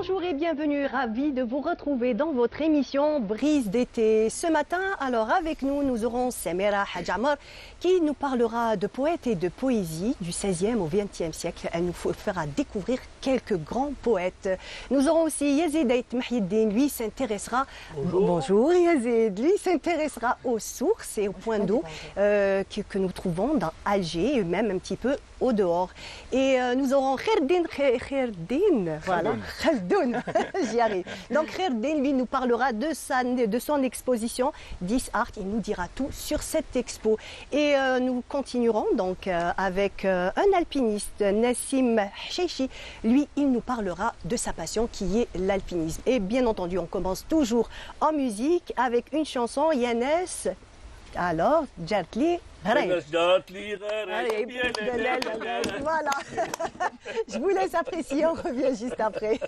Bonjour et bienvenue, ravi de vous retrouver dans votre émission Brise d'été. Ce matin, alors avec nous, nous aurons Samira Hadjamar qui nous parlera de poètes et de poésie du 16e au 20e siècle. Elle nous fera découvrir quelques grands poètes. Nous aurons aussi Yazid Ait Mahiddin, lui s'intéressera... Bonjour Yazid, lui s'intéressera aux sources et aux points d'eau que nous trouvons dans Alger et même un petit peu au dehors. Et nous aurons Kherdin, voilà, Khaldoun, j'y arrive. Donc Kherdin, lui, nous parlera de son exposition 10 Art. Il nous dira tout sur cette expo. Et nous continuerons donc avec un alpiniste, Nassim Hcheichi. Lui, il nous parlera de sa passion qui est l'alpinisme. Et bien entendu, on commence toujours en musique avec une chanson, Yanes. Alors, Jartli. Voilà. Je vous laisse apprécier, on revient juste après.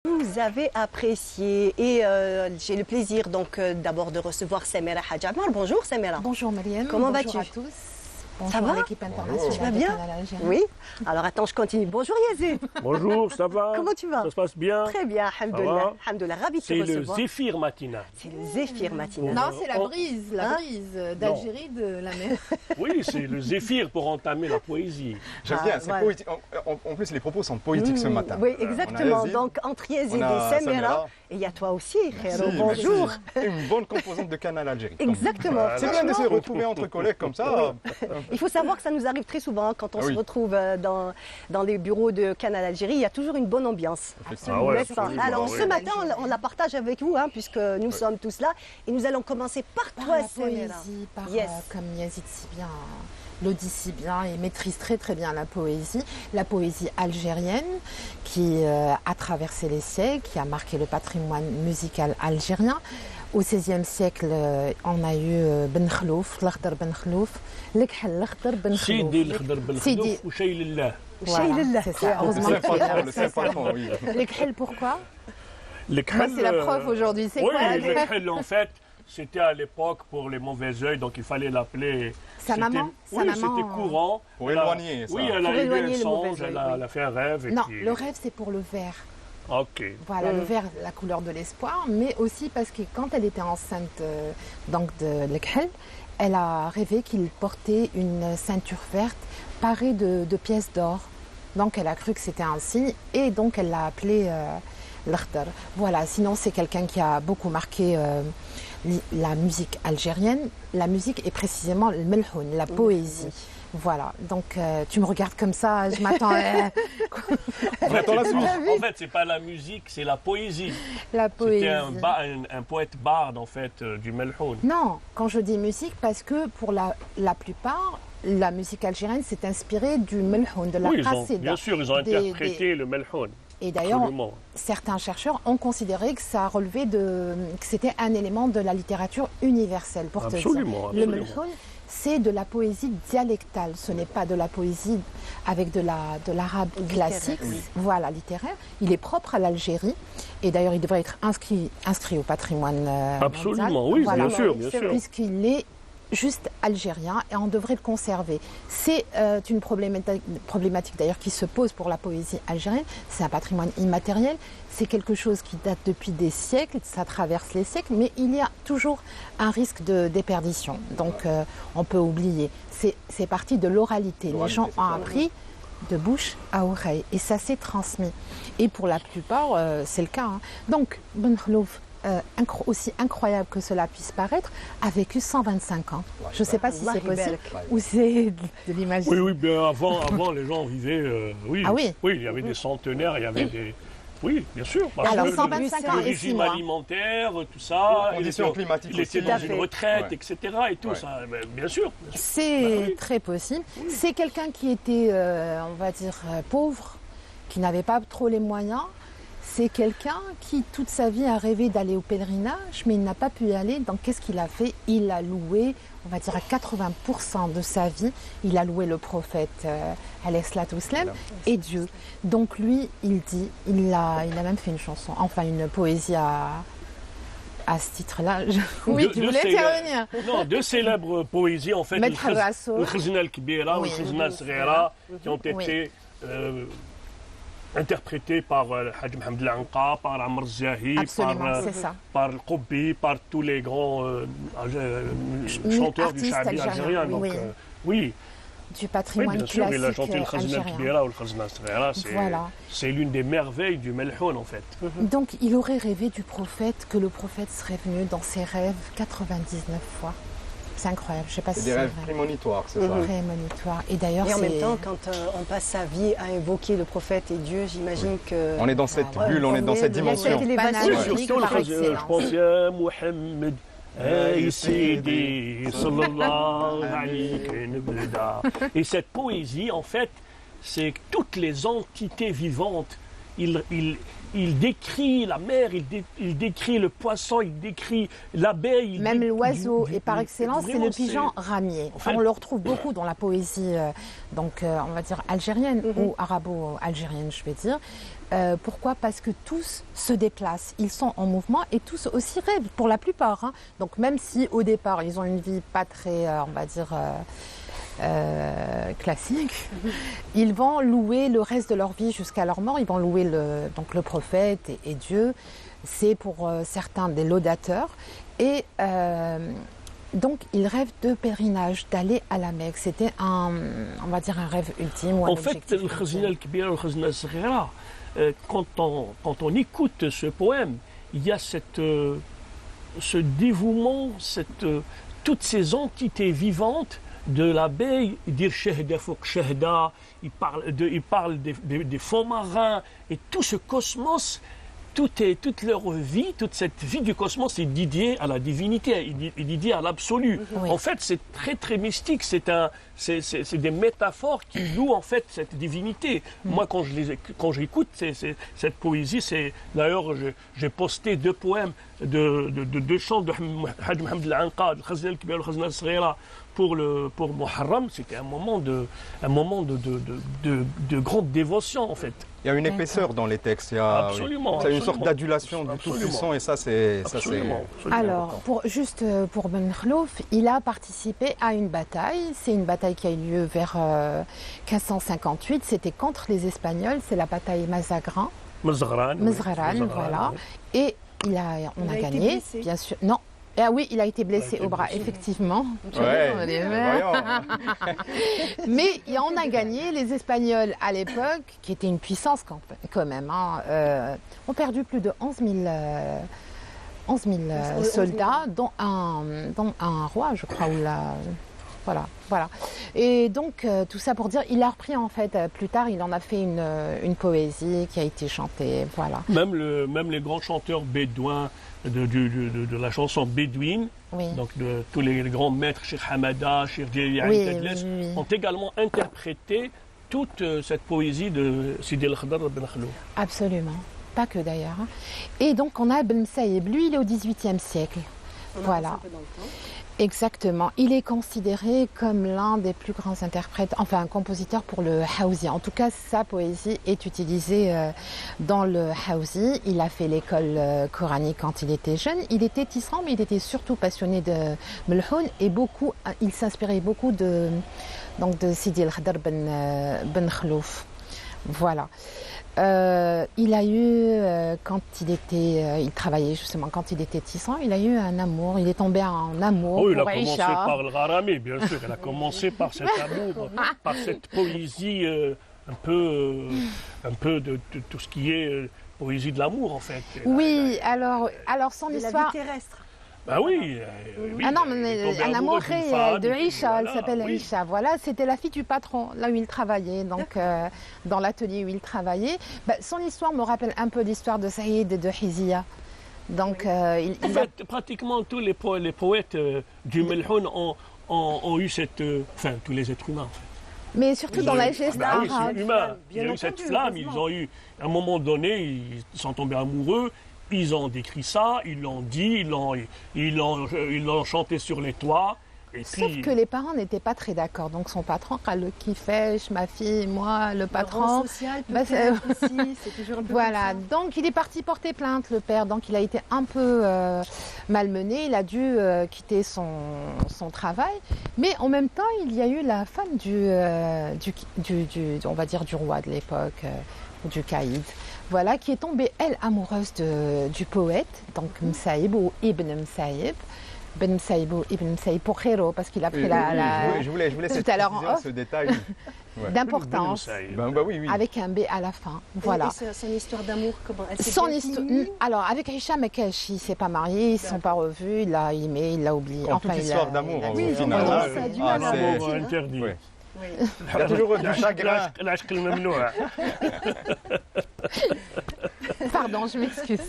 Vous avez apprécié et j'ai le plaisir donc d'abord de recevoir Samira Hadjamar. Bonjour Samira. Bonjour Mariam. Comment vas-tu? Bonjour à tous. Bonjour ça va à l'équipe internationale. Tu vas bien? Oui. Alors attends, je continue. Bonjour Yazid. Bonjour, ça va? Comment tu vas? Ça se passe bien? Très bien, alhamdoulilah. Alhamdoulilah, ravi de te recevoir. C'est le zéphyr matinal. C'est le zéphyr matinal. Non, c'est la brise d'Algérie de la mer. Oui, c'est le zéphyr pour entamer la poésie. J'aime bien, c'est poétique. En plus, les propos sont poétiques ce matin. Oui, exactement. Donc entre Yazid et Samira, et il y a toi aussi, Khéro. Bonjour. Une bonne composante de Canal Algérie. Exactement. C'est bien de se retrouver entre collègues comme ça. Il faut savoir que ça nous arrive très souvent quand on se retrouve dans les bureaux de Canal Algérie. Il y a toujours une bonne ambiance. Alors ce matin, on la partage avec vous, puisque nous sommes tous là. Et nous allons commencer par toi, Samira. Comme Yazid si bien le dit si bien et maîtrise très très bien la poésie algérienne qui a traversé les siècles, qui a marqué le patrimoine musical algérien. Au XVIe siècle, on a eu Ben Khlouf, l'Akhdar Ben Khlouf, l'Ekhl l'Akhdar Ben Khlouf. Sidi l'Akhdar Ben Khlouf ou Shaylillah. Voilà, c'est ça. Heureusement le Saint-Patron, oui. L'Ekhl, pourquoi? Moi, c'est la preuve aujourd'hui. C'est oui, quoi le khel, en fait, c'était à l'époque pour les mauvais œils, donc il fallait l'appeler. Sa maman. Oui, c'était courant. Pour éloigner ça. Oui, elle Pour a eu éloigner un le songe, mauvais œil, elle a fait un rêve. Et Non, puis... le rêve, c'est pour le vert. Ok. Voilà, le vert, la couleur de l'espoir, mais aussi parce que quand elle était enceinte donc de l'Ekhel, elle a rêvé qu'il portait une ceinture verte parée de pièces d'or. Donc elle a cru que c'était un signe et donc elle l'a appelé l'Akhdar. Voilà, sinon c'est quelqu'un qui a beaucoup marqué la musique algérienne. La musique est précisément le melhoun, la poésie. Voilà, donc tu me regardes comme ça, je m'attends à... En fait, c'est pas la musique, c'est la poésie. La poésie. C'était un poète barde, en fait, du melhoun. Non, quand je dis musique, parce que pour la plupart, la musique algérienne s'est inspirée du melhoun, de la qasida. Bien sûr, ils ont interprété le melhoun. Et d'ailleurs, certains chercheurs ont considéré que ça relevait que c'était un élément de la littérature universelle. Pour te dire, le melhoun, c'est de la poésie dialectale. Ce n'est pas de la poésie avec de l'arabe classique, voilà, littéraire. Il est propre à l'Algérie. Et d'ailleurs, il devrait être inscrit au patrimoine Absolument, mondial. oui, Voilà, bien sûr. Puisqu'il est juste algérien et on devrait le conserver. C'est une problématique d'ailleurs qui se pose pour la poésie algérienne. C'est un patrimoine immatériel, c'est quelque chose qui date depuis des siècles, ça traverse les siècles, mais il y a toujours un risque de déperdition. Donc on peut oublier. C'est parti de l'oralité. Les gens ont appris de bouche à oreille et ça s'est transmis. Et pour la plupart, c'est le cas. Hein. Donc, Ben Khlouf, aussi incroyable que cela puisse paraître, a vécu 125 ans. Je ne sais pas si c'est possible ou c'est de l'imagination. Oui, bien avant les gens vivaient... Ah oui. Oui, il y avait des centenaires, il y avait des... Oui, bien sûr. Parce alors, 125 ans le régime alimentaire, tout ça, il était dans une retraite, etc. Et tout ça, bien sûr. C'est très possible. C'est quelqu'un qui était, on va dire, pauvre, qui n'avait pas trop les moyens. C'est quelqu'un qui, toute sa vie, a rêvé d'aller au pèlerinage, mais il n'a pas pu y aller. Donc, qu'est-ce qu'il a fait? Il a loué, on va dire, à 80% de sa vie, il a loué le prophète, alayhi salatu wassalam, et Dieu. Donc, lui, il dit, il a même fait une chanson, enfin, une poésie à ce titre-là. Oui, tu voulais intervenir. Non, deux célèbres poésies, en fait, le Khazina al-Kibira ou le Khazina al-Saghira, qui ont été... interprété par Hadj Mohamed Lanqa, par Amr Zahi, par Qoubi, par tous les grands chanteurs du Chabi algérien. Donc, oui. Du patrimoine bien sûr, classique il a chanté le Khazina al-Kibira ou le Khazina al-Saghira. C'est l'une des merveilles du melhoun, en fait. Donc, il aurait rêvé du prophète, que le prophète serait venu dans ses rêves 99 fois. C'est incroyable, je ne sais pas si c'est des rêves prémonitoires, c'est ça. Prémonitoires. Et d'ailleurs, en même temps, quand on passe sa vie à invoquer le prophète et Dieu, j'imagine que... On est dans cette bulle, on est dans cette dimension. Surtout je pense, ya Mohamed, ay Sidi, sallallahu alayhi wa sallam. Et cette poésie, en fait, c'est toutes les entités vivantes. Il décrit la mer, il décrit le poisson, il décrit l'abeille. Même l'oiseau, et par excellence, c'est le pigeon ramier. En fait, on le retrouve beaucoup dans la poésie, on va dire algérienne ou arabo-algérienne, je vais dire. Pourquoi? Parce que tous se déplacent, ils sont en mouvement et tous aussi rêvent, pour la plupart. Hein. Donc même si au départ, ils ont une vie pas très, on va dire... classique, ils vont louer le reste de leur vie jusqu'à leur mort, ils vont louer le prophète et Dieu, c'est pour certains des laudateurs et donc ils rêvent de pèlerinage, d'aller à la Mecque, c'était on va dire un rêve ultime ou un objectif. En fait, le Khazina al-Kibira, le Khazina al-Saghira, quand on écoute ce poème, il y a ce dévouement, toutes ces entités vivantes de l'abeille, il dit Shahda Fouq Shahda, il parle des fonds marins et tout ce cosmos, toute leur vie, toute cette vie du cosmos est dédiée à la divinité, est dédiée à l'absolu. Oui. En fait, c'est très très mystique, c'est des métaphores qui louent en fait cette divinité. Moi, quand j'écoute cette poésie, d'ailleurs j'ai posté 2 poèmes de 2 chants de Hadj Mohamed Lanqa, le Khazina al-Kibira et le Khazina al-Saghira, pour Muharram, c'était un moment de grande dévotion en fait. Il y a une épaisseur dans les textes. Il y a, Absolument. C'est une sorte absolument. d'adulation du Tout-Puissant et ça, c'est. Absolument. absolument. Alors, pour Ben Khlouf, il a participé à une bataille. C'est une bataille qui a eu lieu vers 1558. C'était contre les Espagnols. C'est la bataille Mazagran. Mezgran, oui. Mezgran, voilà. oui. Et on a été gagné, blessé. bien sûr. Non. Ah oui, il a été blessé été au bras, blessé. effectivement. Ouais, On est voyons. Mais on a gagné. Les Espagnols, à l'époque, qui étaient une puissance quand même, ont perdu plus de 11 000 soldats, dont un roi, je crois. Voilà. Et donc, tout ça pour dire, il a repris, en fait, plus tard, il en a fait une poésie qui a été chantée. Voilà. Même les grands chanteurs bédouins de la chanson bédouine, Oui. donc de tous les grands maîtres, Cheikh Hamada, Cheikh Djeli Oui, Tadles, oui. ont également interprété toute cette poésie de Sidi El-Khadr Ben Khlouf. Absolument. Pas que d'ailleurs. Et donc, on a Ben Msaïeb. Lui, il est au XVIIIe siècle. Voilà. Un peu dans le temps. Exactement. Il est considéré comme l'un des plus grands interprètes, enfin un compositeur pour le Hawzi. En tout cas, sa poésie est utilisée dans le Hawzi. Il a fait l'école coranique quand il était jeune. Il était tisserand, mais il était surtout passionné de Melhoun et il s'inspirait beaucoup de Sidi El-Khadr Ben Khlouf. Voilà. Il a eu, il travaillait justement quand il était tisserand, il a eu un amour, il est tombé en amour Oh, il a pour commencé Aïcha. par le Gharami, bien sûr. Il a commencé par cet amour, par cette poésie un peu de tout ce qui est poésie de l'amour, en fait. Oui, alors son De la vie histoire. terrestre. Ben oui. Ah non, il est mais tombé un amour amoureux d'une réel femme, de et puis Aïcha, elle voilà, s'appelle oui. Aïcha. Voilà, c'était la fille du patron, là où il travaillait, donc dans l'atelier où il travaillait. Son histoire me rappelle un peu l'histoire de Saïd et de Hizia. Donc, En fait, pratiquement tous les poètes du Melhoun ont eu cette... Enfin, tous les êtres humains, en fait. mais surtout Ils dans ont la eu- geste bah oui, arabe. c'est humain. Il y Bien a eu cette entendu, flamme, ils heureusement. ont eu... À un moment donné, ils sont tombés amoureux, ils ont décrit ça, ils l'ont dit, ils l'ont chanté sur les toits. Et Sauf puis, que les parents n'étaient pas très d'accord. Donc son patron, le kiffait, ma fille, moi, le Le rang patron. social Bah, peut-être aussi, c'est toujours un peu Voilà, comme ça. donc il est parti porter plainte, le père. Donc il a été un peu malmené, il a dû quitter son travail. Mais en même temps, il y a eu la femme on va dire du roi de l'époque, du caïd, voilà, qui est tombée, elle, amoureuse du poète, donc Msaïb ou Ibn Msaïb. Ben Msaïb ou Ibn Msaïb pour Khero, parce qu'il a pris Je voulais tout cette à l'heure en précision, off. ce détail. Ouais. d'importance, Bah oui, oui. avec un B à la fin. Voilà. Et son histoire d'amour, comment elle s'est Son bien histoire. finie Alors, avec Hicham Mekash, il ne s'est pas marié, ils ne se sont pas revus, il l'a aimé, il l'a oublié. Comme toute histoire d'amour, il a- au Oui, final. oui, Ah, ça a du ah, mal à c'est- dire. interdit. Ouais. Oui. Il y a toujours du chagrin. العشق الممنوع. Pardon, je m'excuse.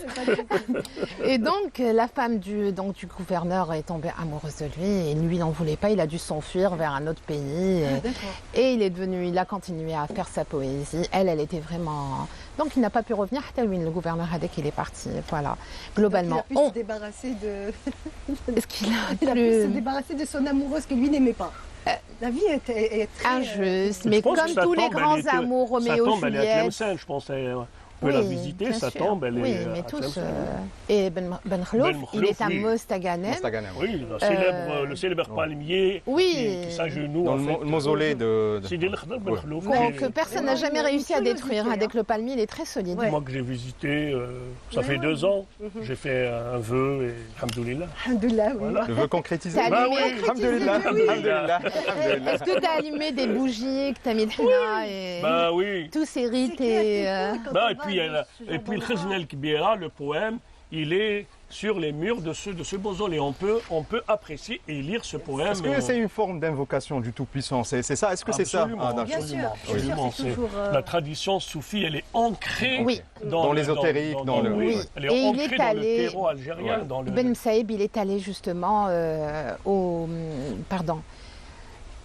Et donc, la femme du gouverneur est tombée amoureuse de lui et lui n'en voulait pas. Il a dû s'enfuir vers un autre pays. D'accord. Et il a continué à faire sa poésie. Elle était vraiment. Donc, il n'a pas pu revenir. Le gouverneur a dit qu'il est parti. Voilà. Globalement, Il a pu se débarrasser de... est-ce qu'il a Il a pu se plus débarrasser de son amoureuse que lui n'aimait pas. La vie est très... injuste, Je mais pense que comme sa tous les tombe, elle grands est- amours, Sa Roméo, tombe, elle est à Juliette. Tlemcen, je pense. On peut la visiter, bien sa sûr. tombe, elle oui, est mais à tous. Tlemcen. Et Ben Khlouf, Ben il est à Khlouf, oui. Mostaganem. Mostaganem. Oui, le célèbre palmier Oui. qui s'agenouille Dans en le fait, mausolée de. Sidi El-Khadr Ben Ouais. Khlouf. Que personne n'a jamais réussi à détruire. curiosité, Avec le palmier, il est très solide. Ouais. Moi que j'ai visité, ça Ouais, fait ouais. 2 ans, j'ai fait un vœu et alhamdoulilah. Alhamdoulilah, oui. Voilà. Le vœu concrétisé. T'as Bah allumé- oui. Alhamdulillah, alhamdulillah, alhamdulillah. Est-ce que tu as allumé des bougies, que tu as mis le henna et Bah oui. tous ces rites Bah, et puis le Khazna el-Kbira, le poème, il est sur les murs de ce mausolée. On peut apprécier et lire ce poème. Est-ce que c'est une forme d'invocation du Tout-Puissant? C'est ça? Est-ce que c'est ça? Absolument, d'accord. Bien sûr, absolument. bien sûr, c'est toujours, La tradition soufie, elle est ancrée Oui. Dans l'ésotérique, dans le- Oui. Elle est Et il ancrée est dans allé- le terreau algérien. Ouais. Dans le... Ben Msaïb, il est allé justement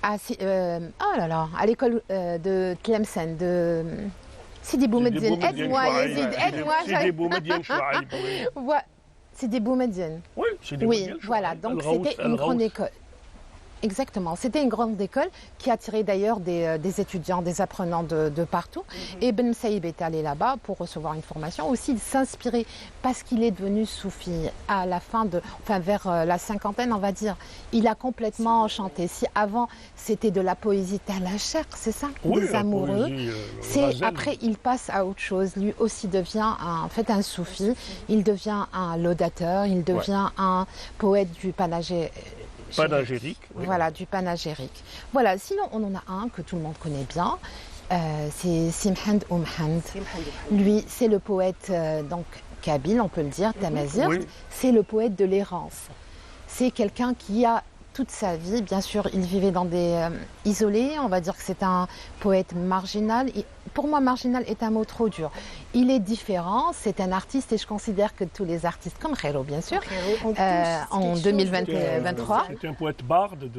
à l'école de Tlemcen, de Sidi Boumediene. Aide-moi, Yazid, aide-moi. Sidi Boumediene Chouaïb, oui. Sidi Boumediene. Oui, Sidi Oui, Boumediene voilà. Chouaïb. Donc Al-Raout, c'était une grande Al-Raout. école. Exactement. C'était une grande école qui attirait d'ailleurs des étudiants, des apprenants de partout. Et Ibn Saïb est allé là-bas pour recevoir une formation. Aussi, il s'inspirait parce qu'il est devenu soufi à la fin vers la cinquantaine, on va dire. Il a complètement chanté. Si avant, c'était de la poésie talachère, c'est ça, Oui, des la amoureux. poésie, C'est Razel. après, il passe à autre chose. Lui aussi devient un soufi. Il devient un laudateur. Il devient un poète du Panagérique. Oui. voilà, du panagérique. Voilà, sinon on en a un que tout le monde connaît bien, c'est Simhand Oumhand. Lui, c'est le poète donc kabyle, on peut le dire, tamazight. Oui. C'est le poète de l'errance. C'est quelqu'un qui a toute sa vie, bien sûr, il vivait dans des isolés, on va dire que c'est un poète marginal. Pour moi, marginal est un mot trop dur. Il est différent, c'est un artiste et je considère que tous les artistes, comme Khairo bien sûr, en 2023, C'était un poète barde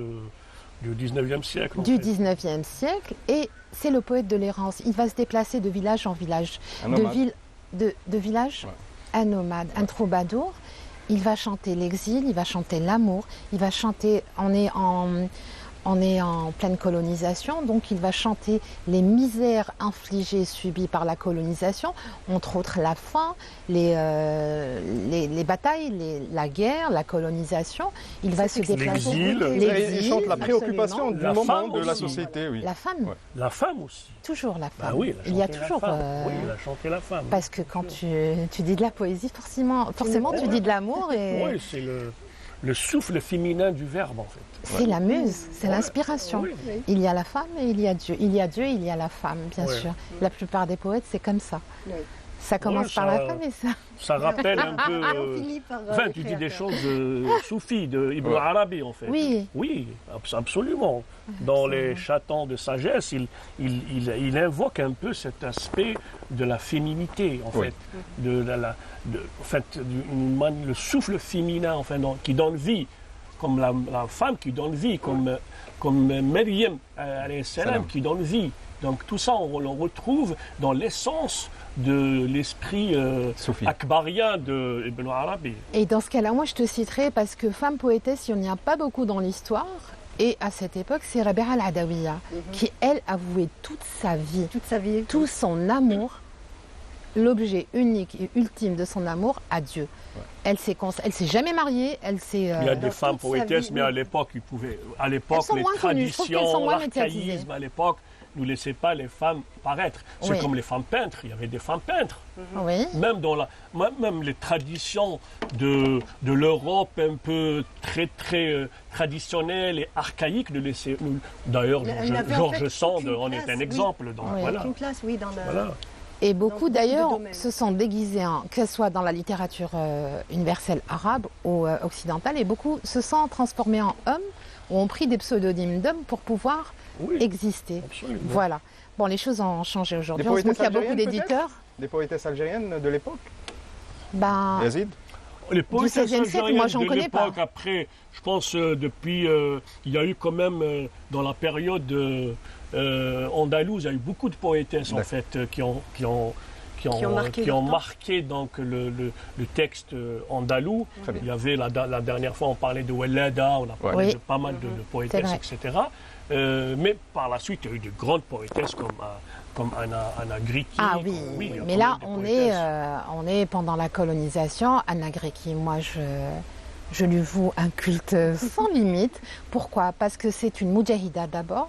du 19e siècle. en du fait. 19e siècle, et c'est le poète de l'errance. Il va se déplacer de village en village, Un de nomade. ville, de village, un nomade, un troubadour. Il va chanter l'exil, il va chanter l'amour, il va chanter, on est en pleine colonisation, donc il va chanter les misères infligées, subies par la colonisation, entre autres la faim, les batailles, la guerre, la colonisation. Il va se déplacer. L'exil. Il chante la préoccupation du La moment femme de la aussi. société, oui. La femme, Ouais. La femme aussi. toujours la femme. Ah oui, il y a chanté toujours. La femme. Oui, il a chanté la femme. Parce que quand tu dis de la poésie, forcément tu dis de l'amour et Oui, c'est le souffle féminin du verbe en fait. c'est la muse, c'est l'inspiration. Oui. Il y a la femme et il y a Dieu. Il y a Dieu et il y a la femme, bien Ouais. sûr. La plupart des poètes, c'est comme ça. Ça commence Ouais, par ça- la femme et ça. Ça rappelle un peu. On finit par, Enfin, tu dis des choses soufis de Ibn Arabi en fait. Oui. Oui, absolument. Dans les chatons de sagesse, il invoque un peu cet aspect de la féminité en Oui. fait, le souffle féminin enfin qui donne vie, comme la femme qui donne vie, comme Maryam alayhi salam Salam. qui donne vie. Donc tout ça, on le retrouve dans l'essence de l'esprit Soufi. akbarien de Ibn Arabi. Et dans ce cas-là, moi je te citerai parce que femme poétesse, il n'y en a pas beaucoup dans l'histoire. Et à cette époque, c'est Rabia al-Adawiya qui, elle, a voué toute sa vie, toute sa vie. tout son amour, l'objet unique et ultime de son amour, à Dieu. Elle s'est jamais mariée, elle s'est. Il y a des femmes toute sa poétesses, vie, mais oui. à l'époque, à l'époque, Elles sont les moins connues. Je trouve qu'elles sont traditions, moins médiatisées. l'archaïsme, à l'époque, ne laissaient pas les femmes paraître. C'est Oui. comme les femmes peintres. Il y avait des femmes peintres. Oui. Même les traditions de l'Europe un peu très traditionnelles et archaïques ne laissaient. D'ailleurs, Elle n'avait en Georges fait Sand aucune en est place, un oui. exemple. Donc, Oui. voilà. Une place, oui, dans le. Voilà. Et Dans beaucoup beaucoup de d'ailleurs domaines. se sont déguisés, que ce soit dans la littérature universelle arabe ou occidentale, et beaucoup se sont transformés en hommes ou ont pris des pseudonymes d'hommes pour pouvoir Oui, exister. absolument. Voilà. Bon, les choses ont changé aujourd'hui. Des On se dit poétesses qu'il y a beaucoup algériennes, d'éditeurs. Des poétesses algériennes de l'époque Ben, Yazid Les poétesses XVIe siècle, algériennes moi, j'en de connais pas. l'époque, après, je pense depuis, il y a eu quand même dans la période andalouse, il y a eu beaucoup de poétesses en D'accord. fait qui ont marqué donc le texte andalou. Très bien. Il y avait la dernière fois on parlait de Wellada, on a parlé Oui. de pas mal de poétesses, vrai. etc. Mais par la suite, il y a eu de grandes poétesses comme Anna Griki. ah oui, il y a mais quand là, même des on est pendant la colonisation. Anna Greki, moi, je lui voue un culte sans limite. Pourquoi? Parce que c'est une moudjahida d'abord.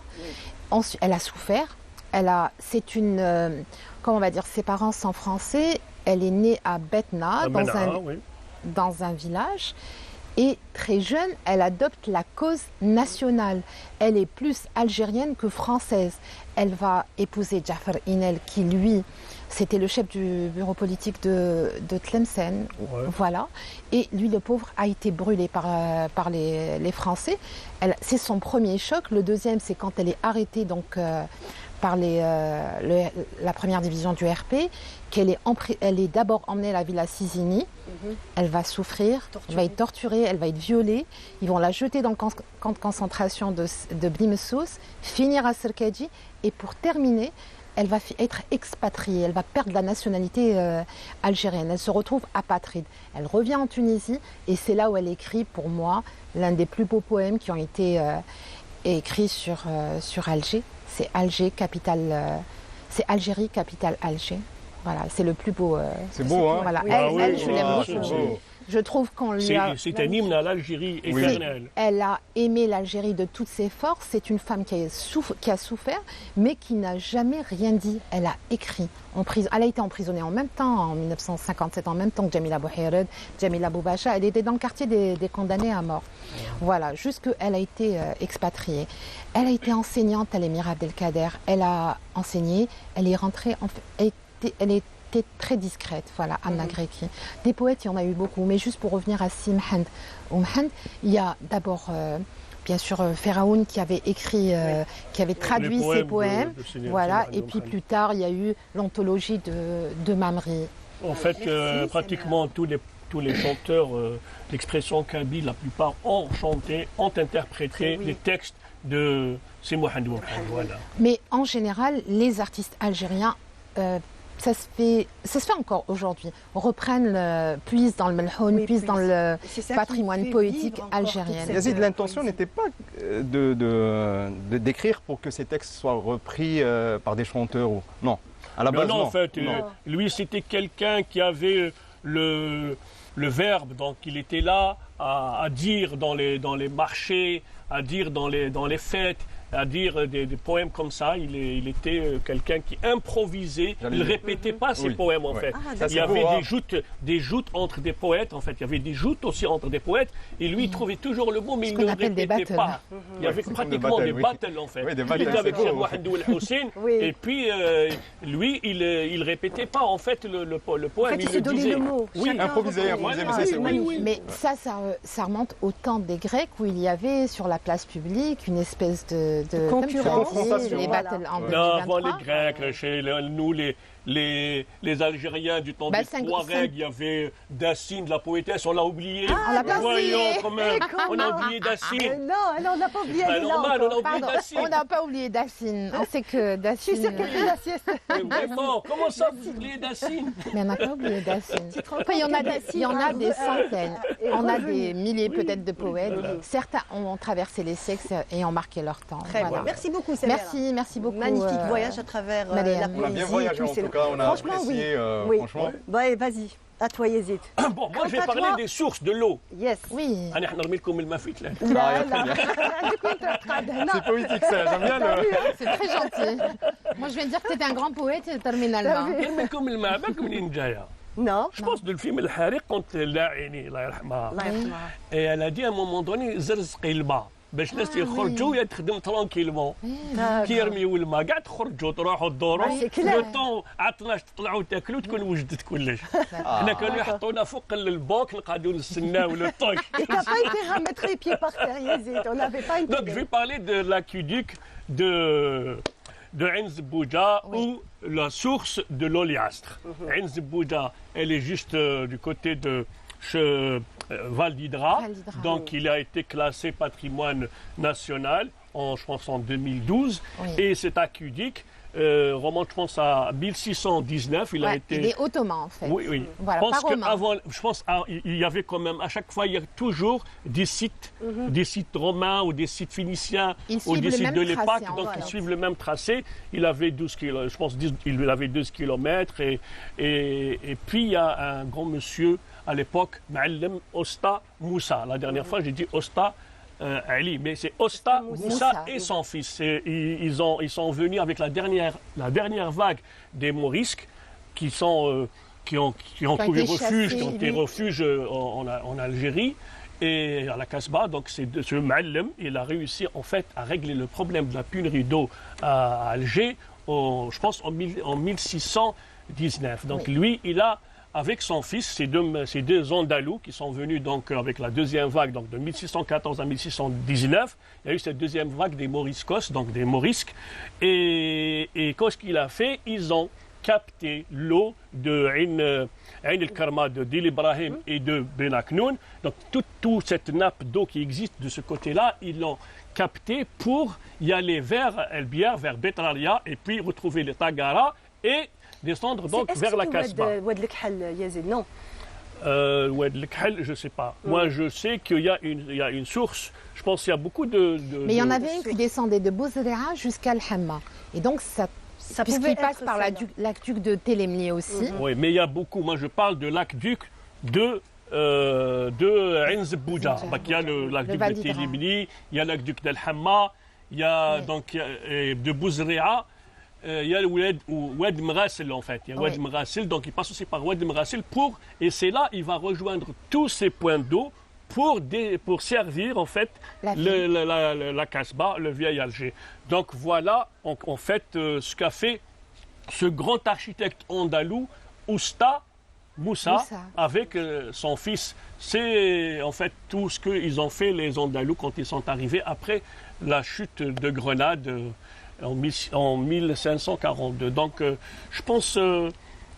Ensuite, elle a souffert. C'est une, comment on va dire, ses parents sont français. Elle est née à Betna, oui. dans un village. Et très jeune, elle adopte la cause nationale. Elle est plus algérienne que française. Elle va épouser Jafar Inel, qui lui, c'était le chef du bureau politique de Tlemcen. Ouais. Voilà. Et lui, le pauvre, a été brûlé par les Français. C'est son premier choc. Le deuxième, c'est quand elle est arrêtée donc, par la première division du RP, elle est d'abord emmenée à la villa Sizini. Elle va souffrir, elle va être torturée, elle va être violée. Ils vont la jeter dans le camp de concentration de Bni Messous, finir à Serkadji. Et pour terminer, elle va être expatriée, elle va perdre la nationalité algérienne, elle se retrouve apatride. Elle revient en Tunisie et c'est là où elle écrit pour moi l'un des plus beaux poèmes qui ont été écrits sur Alger. C'est Alger, capitale, c'est Algérie, capitale Alger. Voilà, c'est le plus beau. C'est beau, hein? Voilà. Oui. Elle, je l'aime c'est beaucoup. beau. Je trouve qu'on lui a... C'est un hymne à l'Algérie éternelle. Elle a aimé l'Algérie de toutes ses forces. C'est une femme qui a souffert, mais qui n'a jamais rien dit. Elle a écrit. Elle a été emprisonnée en même temps, en 1957, en même temps que Jamila Bouhired, Jamila Boubacha. Elle était dans le quartier des condamnés à mort. Voilà, jusqu'elle a été expatriée. Elle a été enseignante à l'émir Abdelkader. Elle a enseigné. Elle est rentrée... Elle était très discrète, voilà, Anna Greki. Des poètes, il y en a eu beaucoup, mais juste pour revenir à Simhand, il y a d'abord, bien sûr, Pharaon qui avait écrit, qui avait traduit ses poèmes, voilà, et puis plus tard, il y a eu l'anthologie de Mamri. En fait, pratiquement tous les chanteurs d'expression kabyle, la plupart ont chanté, ont interprété les textes de Simouhand. Voilà. Mais en général, les artistes algériens ça se fait encore aujourd'hui. Puisent dans le melhoun, puisent dans le patrimoine poétique algérien. Yazid, l'intention n'était pas d'écrire pour que ces textes soient repris par des chanteurs ou... Non, à la base, non. En fait, lui, c'était quelqu'un qui avait le verbe, donc il était là à dire dans les marchés, à dire dans les fêtes, à dire des poèmes comme ça. Il était quelqu'un qui improvisait. Il ne répétait pas ses poèmes, en fait. Il y avait des joutes entre des poètes, en fait. Il y avait des joutes aussi entre des poètes. Et lui, il trouvait toujours le mot, mais il ne répétait pas. Il y avait pratiquement des battles, en fait. Il était avec Cheikh Mohamed El-Hussein. Et puis, lui, il ne répétait pas, en fait, le poème. En fait, il se donnait le mot. Oui, improvisé, mais ça remonte au temps des Grecs où il y avait sur la place publique une espèce de concurrence, les battles en 2023. Avant les Grecs, chez nous, les Algériens du temps des Touaregs, il y avait Dassine, la poétesse, on l'a oublié. On l'a pas oublié. On a oublié Dassine. Non, on n'a pas oublié. Normal, on a oublié Dassine. On n'a pas oublié Dassine. On sait que Dassine... Je suis sûre qu'elle fait la sieste. Vraiment, comment ça, vous oubliez Dassine? Mais on n'a pas oublié Dassine. Après, il y en a des centaines. On a des milliers peut-être de poètes. Certains ont traversé les siècles et ont marqué leur temps. Très bien. Merci beaucoup, Samira. Merci beaucoup. Magnifique voyage à travers la poésie. On a bien voyagé, en tout cas. On a apprécié, franchement. Ouais, vas-y. À toi, Yazid. Bon, moi, je vais parler des sources de l'eau. Yes. Oui. C'est poétique, ça. J'aime bien le... C'est très gentil. Moi, je viens de dire que tu étais un grand poète terminalement. Non. Je pense du film El-Hariq contre Laini, Allah yarhamha. Et elle a dit à un moment donné, زرزق الماء باش الناس يخرجوا تخدم ترانكيلمون كي يرميوا الماء كاع تخرجوا تروحوا تدوروا لو طون عطناش تطلعوا تاكلوا تكون وجدت كلش. حنا كانوا يحطونا فوق البوك نقعدوا نستناو لو طون. Et t'as pas été remettre les pieds par terre, Yazid. On n'avait pas Donc je vais parler de l'aqueduc de Ain Bouja ou la source de l'Oliastre. Ain Bouja, elle est juste du côté de Val d'Hydra. Donc il a été classé patrimoine national je pense en 2012. Et cet aqueduc remonte, je pense, à 1619. Il est ottoman, en fait. Oui. Voilà, je pense qu'il y avait quand même, à chaque fois, il y a toujours des sites romains ou des sites phéniciens ou des sites de l'époque. Donc, ils suivent le même tracé. Il avait 12 km, je pense il avait 12 km. Et puis, il y a un grand monsieur à l'époque, Ma'allem Osta Moussa. La dernière fois, j'ai dit Osta Ali, mais c'est Osta Moussa et son fils. Ils sont venus avec la dernière vague des Morisques qui ont trouvé refuge, qui ont été refuge en Algérie et à la Casbah. Donc ce Ma'allem, il a réussi en fait à régler le problème de la pénurie d'eau à Alger, je pense en 1619. Donc lui, il a avec son fils, ces deux Andalous qui sont venus donc avec la deuxième vague, donc de 1614 à 1619, il y a eu cette deuxième vague des Moriscos, donc des Morisques. Et qu'est-ce qu'il a fait? Ils ont capter l'eau de Ain el-Karma, de Dil Ibrahim et de Ben Aknoun. Donc toute cette nappe d'eau qui existe de ce côté-là, ils l'ont capté pour y aller vers El Biar, vers Betraria, et puis retrouver le Tagara et descendre donc vers la Kasbah. Oued Lekhal, Yazid, non. Oued Lekhal, je ne sais pas. Moi, je sais qu'il y a une source. Je pense qu'il y a beaucoup de... Mais il y en avait une qui descendait de Bouzrea jusqu'à Al-Hamma. Et donc, ça puisqu'il passe par l'aqueduc de Télémni aussi. Oui, mais il y a beaucoup. Moi, je parle de l'aqueduc de Ain Zebouja. Il y a l'aqueduc de Télémni, il y a l'aqueduc d'Al-Hamma, il y a donc de Bouzrea. Il y a le Oued Mrasil en fait. Il y a Oued Mrasil, donc il passe aussi par Oued Mrasil et c'est là il va rejoindre tous ces points d'eau pour servir en fait la Kasbah, le vieil Alger. Donc voilà en fait ce qu'a fait ce grand architecte andalou, Ousta Moussa, avec son fils. C'est en fait tout ce qu'ils ont fait les Andalous quand ils sont arrivés après la chute de Grenade en 1542. Donc je pense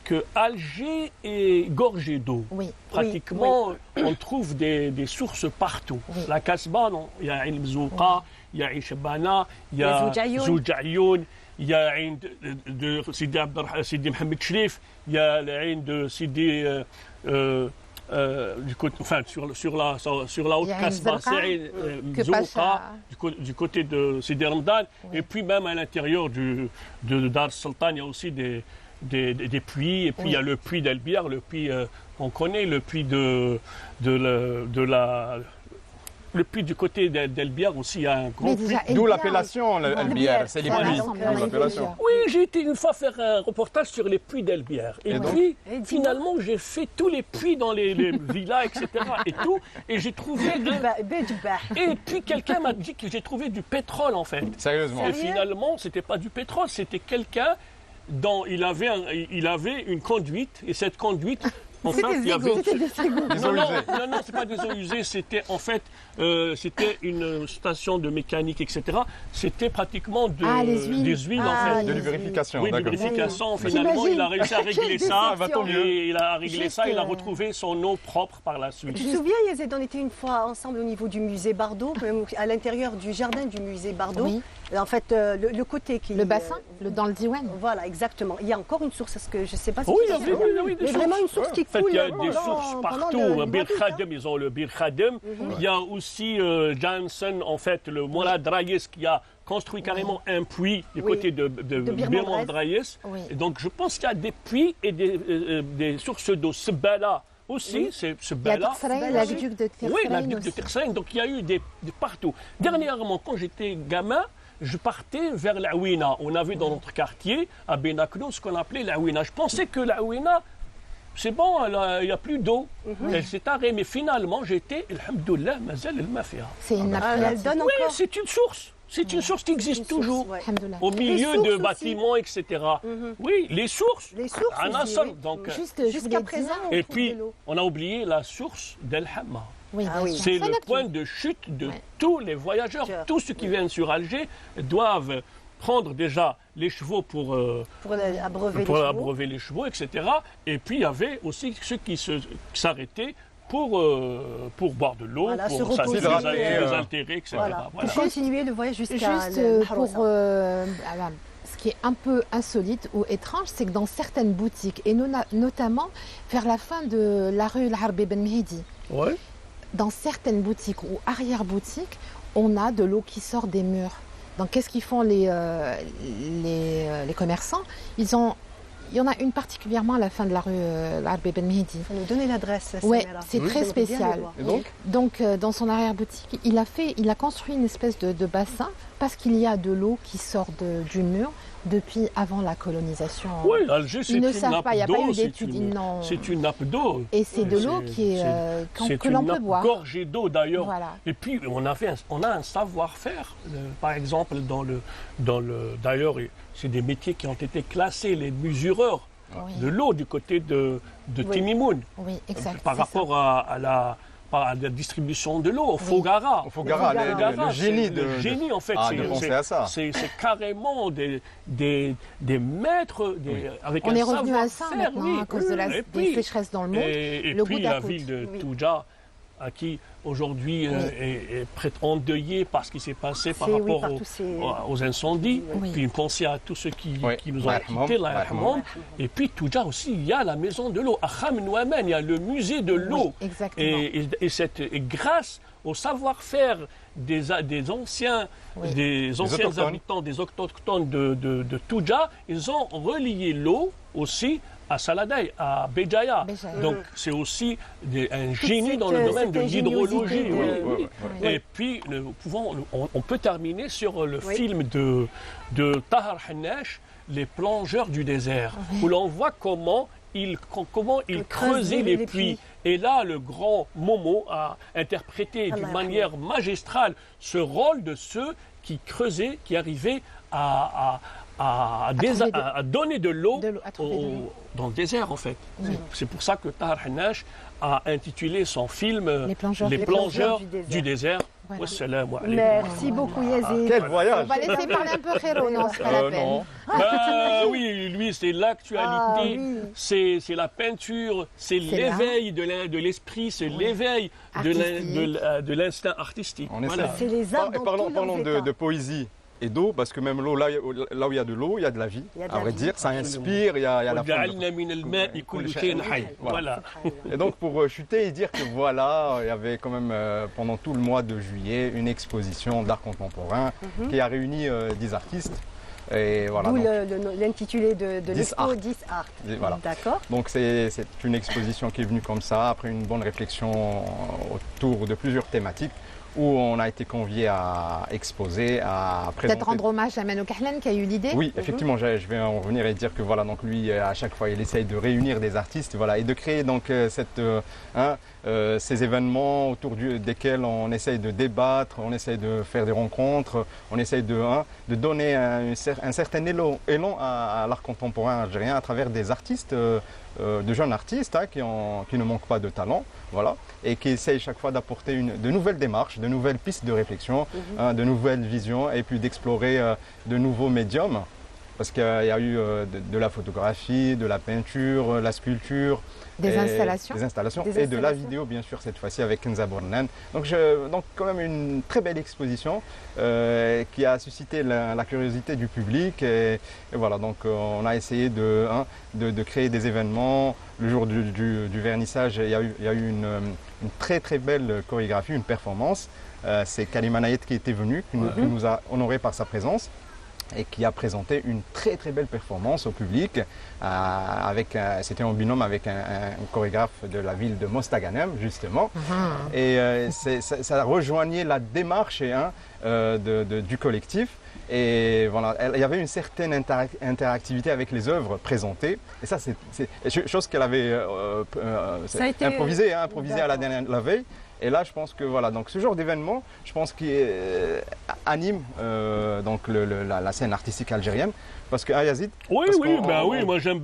que Alger est gorgé d'eau. Oui. Pratiquement, on trouve des sources partout. Oui. La Kasbah, il y a Ain Mzouqa, il y a Ain Shabana, il y a Zoujayoun, il y a Ain de Sidi Mohamed Shrif, il y a l'Ain de Sidi sur la haute Kasbah, c'est Mzouqa, du côté de Sidi Ramdan, et puis même à l'intérieur de Dar Sultan, il y a aussi des puits, et puis il y a le puits d'El Biar, le puits on connaît, le puits le puits du côté d'El Biar aussi, il y a un grand puits. D'où l'appellation El Biar, c'est les puits. Oui, j'ai été une fois faire un reportage sur les puits d'El Biar. Et puis, finalement, j'ai fait tous les puits dans les villas, etc. Et j'ai trouvé Et puis, quelqu'un m'a dit que j'ai trouvé du pétrole, en fait. Sérieusement. Et finalement, c'était pas du pétrole, c'était quelqu'un dont il avait une conduite, et cette conduite, en fait, il y avait... Non, c'est pas des eaux usées, c'était en fait, c'était une station de mécanique, etc. C'était pratiquement des huiles, en fait. De lubrification, oui, de lubrification. Finalement, il a réussi à régler ça, et il a réglé ça, il a retrouvé son eau propre par la suite. Tu te souviens, Yazid, on était une fois ensemble au niveau du musée Bardot, à l'intérieur du jardin du musée Bardot. Oui. En fait, le côté qui... Le bassin, dans le Diwan. Voilà, exactement. Il y a encore une source, parce que je ne sais pas si... Oui, mais vraiment une source qui coule. En fait, il y a des sources partout. Bir Khadem, ils ont le Bir Khadem. Il y a aussi Johnson, en fait, le Moulad Draïs, qui a construit carrément un puits du côté de Birman Draïs. Et donc, je pense qu'il y a des puits et des sources d'eau. Sebala aussi, c'est Sebala. L'aqueduc de Tirsain. Oui, l'aqueduc de Tirsain. Donc, il y a eu des partout. Dernièrement, quand j'étais gamin, je partais vers l'Aouina. On avait dans notre quartier, à Ben Aknoun, ce qu'on appelait l'Aouina. Je pensais que l'Aouina, c'est bon, il n'y a plus d'eau. Elle s'est arrêtée. Mais finalement, j'étais, alhamdoulilah, mazal el-mafia. C'est une nappe. Elle donne encore. Oui, c'est une source. C'est une source qui existe toujours. Au milieu de bâtiments, etc. Oui, les sources. Les sources. Donc, jusqu'à présent. Et puis, on a oublié la source d'El-Hamma. C'est le point de chute de tous les voyageurs. Tous ceux qui viennent sur Alger doivent prendre déjà les chevaux pour abreuver les chevaux, etc. Et puis il y avait aussi ceux qui s'arrêtaient pour boire de l'eau, pour désaltérer, etc. Voilà. Pour continuer le voyage jusqu'à pour ce qui est un peu insolite ou étrange, c'est que dans certaines boutiques, et notamment vers la fin de la rue El-Harbi Ben Mehdi, dans certaines boutiques ou arrière-boutiques, on a de l'eau qui sort des murs. Donc qu'est-ce qu'ils font les commerçants? Il y en a une particulièrement à la fin de la rue El-Harbi Ben Mehdi. Il faut nous donner l'adresse. Oui, c'est très spécial. Donc dans son arrière-boutique, il a construit une espèce de bassin parce qu'il y a de l'eau qui sort du mur depuis avant la colonisation. Oui, Alger, c'est une nappe d'eau. Il n'y a pas eu d'études. C'est une nappe d'eau. Et c'est de l'eau que l'on peut boire. C'est une nappe gorgée d'eau d'ailleurs. Voilà. Et puis on a un savoir-faire. Par exemple, d'ailleurs, c'est des métiers qui ont été classés, les mesureurs de l'eau du côté de Timimoun. Oui, exact. Par rapport par la distribution de l'eau, au Fogara. Au Fogara, le génie de... Le génie, en fait. de penser à ça. C'est carrément des maîtres, avec On un est revenu à ça savoir-faire, maintenant, à cause de la sécheresse dans le monde. Et le puis goût la d'à-côte. ville de Touja, à qui aujourd'hui est prête endeuillée par ce qui s'est passé par rapport aux incendies. Oui. Puis une pensée à tous ceux qui nous ont Ouais. quittés, là, Ouais. et puis Touja aussi, il y a la maison de l'eau, à Kham Nouamen, il y a le musée de l'eau. Oui, exactement. Et grâce au savoir-faire des anciens, des anciens autochtones. habitants, des autochtones de Touja, ils ont relié l'eau aussi à Saladey, à Béjaïa. Béjaïa. Donc c'est aussi un génie dans le domaine de cette l'hydrologie. ingéniosité, Oui. oui. Et puis on peut terminer sur le film de Tahar Hannash, Les plongeurs du désert, où l'on voit comment il creusait les puits. Et là, le grand Momo a interprété d'une manière magistrale ce rôle de ceux qui creusaient, qui arrivaient à donner de l'eau dans le désert, en fait. C'est pour ça que Tahar Hannash a intitulé son film Les plongeurs du désert. Voilà. Wassalamu alaykum. Merci beaucoup, Yazid. Quel voyage! On va laisser parler un peu Khéro, non, c'est pas la peine. Non. Oui, lui, c'est l'actualité, Ah, oui. c'est la peinture, c'est l'éveil de l'esprit, c'est l'éveil de l'instinct artistique. On essaie. Voilà. C'est les arts dans Parlons tous leurs états. de poésie et d'eau, parce que même l'eau, là où il y a de l'eau, il y a de la vie. Il y a de À la vrai vie. dire, ça inspire, il y a la forme. وجعلنا من الماء كل شيء حي. Voilà. Et donc pour chuter et dire que voilà, il y avait quand même pendant tout le mois de juillet une exposition d'art contemporain qui a réuni 10 artistes. Et voilà. D'où Donc, l'intitulé de 10 l'expo art. 10 Art. Voilà. D'accord. donc c'est une exposition qui est venue comme ça, après une bonne réflexion autour de plusieurs thématiques, où on a été convié à exposer, à présenter. Peut-être rendre hommage à Mano Kahlan qui a eu l'idée. Oui, effectivement, je vais en revenir et dire que voilà, donc lui, à chaque fois, il essaye de réunir des artistes, voilà, et de créer donc ces événements autour desquels on essaye de débattre, on essaye de faire des rencontres, on essaye de donner un certain élan à l'art contemporain algérien à travers des artistes, de jeunes artistes qui ne manquent pas de talent, voilà, et qui essayent chaque fois d'apporter de nouvelles démarches, de nouvelles pistes de réflexion, de nouvelles visions, et puis d'explorer de nouveaux médiums. Parce qu'il y a eu de la photographie, de la peinture, la sculpture. Des installations. Et de la vidéo, bien sûr, cette fois-ci avec Kenza Bournan. Donc quand même une très belle exposition qui a suscité la curiosité du public. Et voilà, donc on a essayé de créer des événements. Le jour du vernissage, il y a eu une très très belle chorégraphie, une performance. C'est Kalima Nayet qui était venue, qui nous a honorés par sa présence, et qui a présenté une très très belle performance au public. C'était en binôme avec un chorégraphe de la ville de Mostaganem, justement. Et ça rejoignait la démarche du collectif. Et voilà, il y avait une certaine interactivité avec les œuvres présentées. Et ça, c'est chose qu'elle avait improvisée à la veille. Et là, je pense que voilà, donc ce genre d'événement, je pense qu'il anime donc la scène artistique algérienne, parce que Yazid. Oui, moi j'aime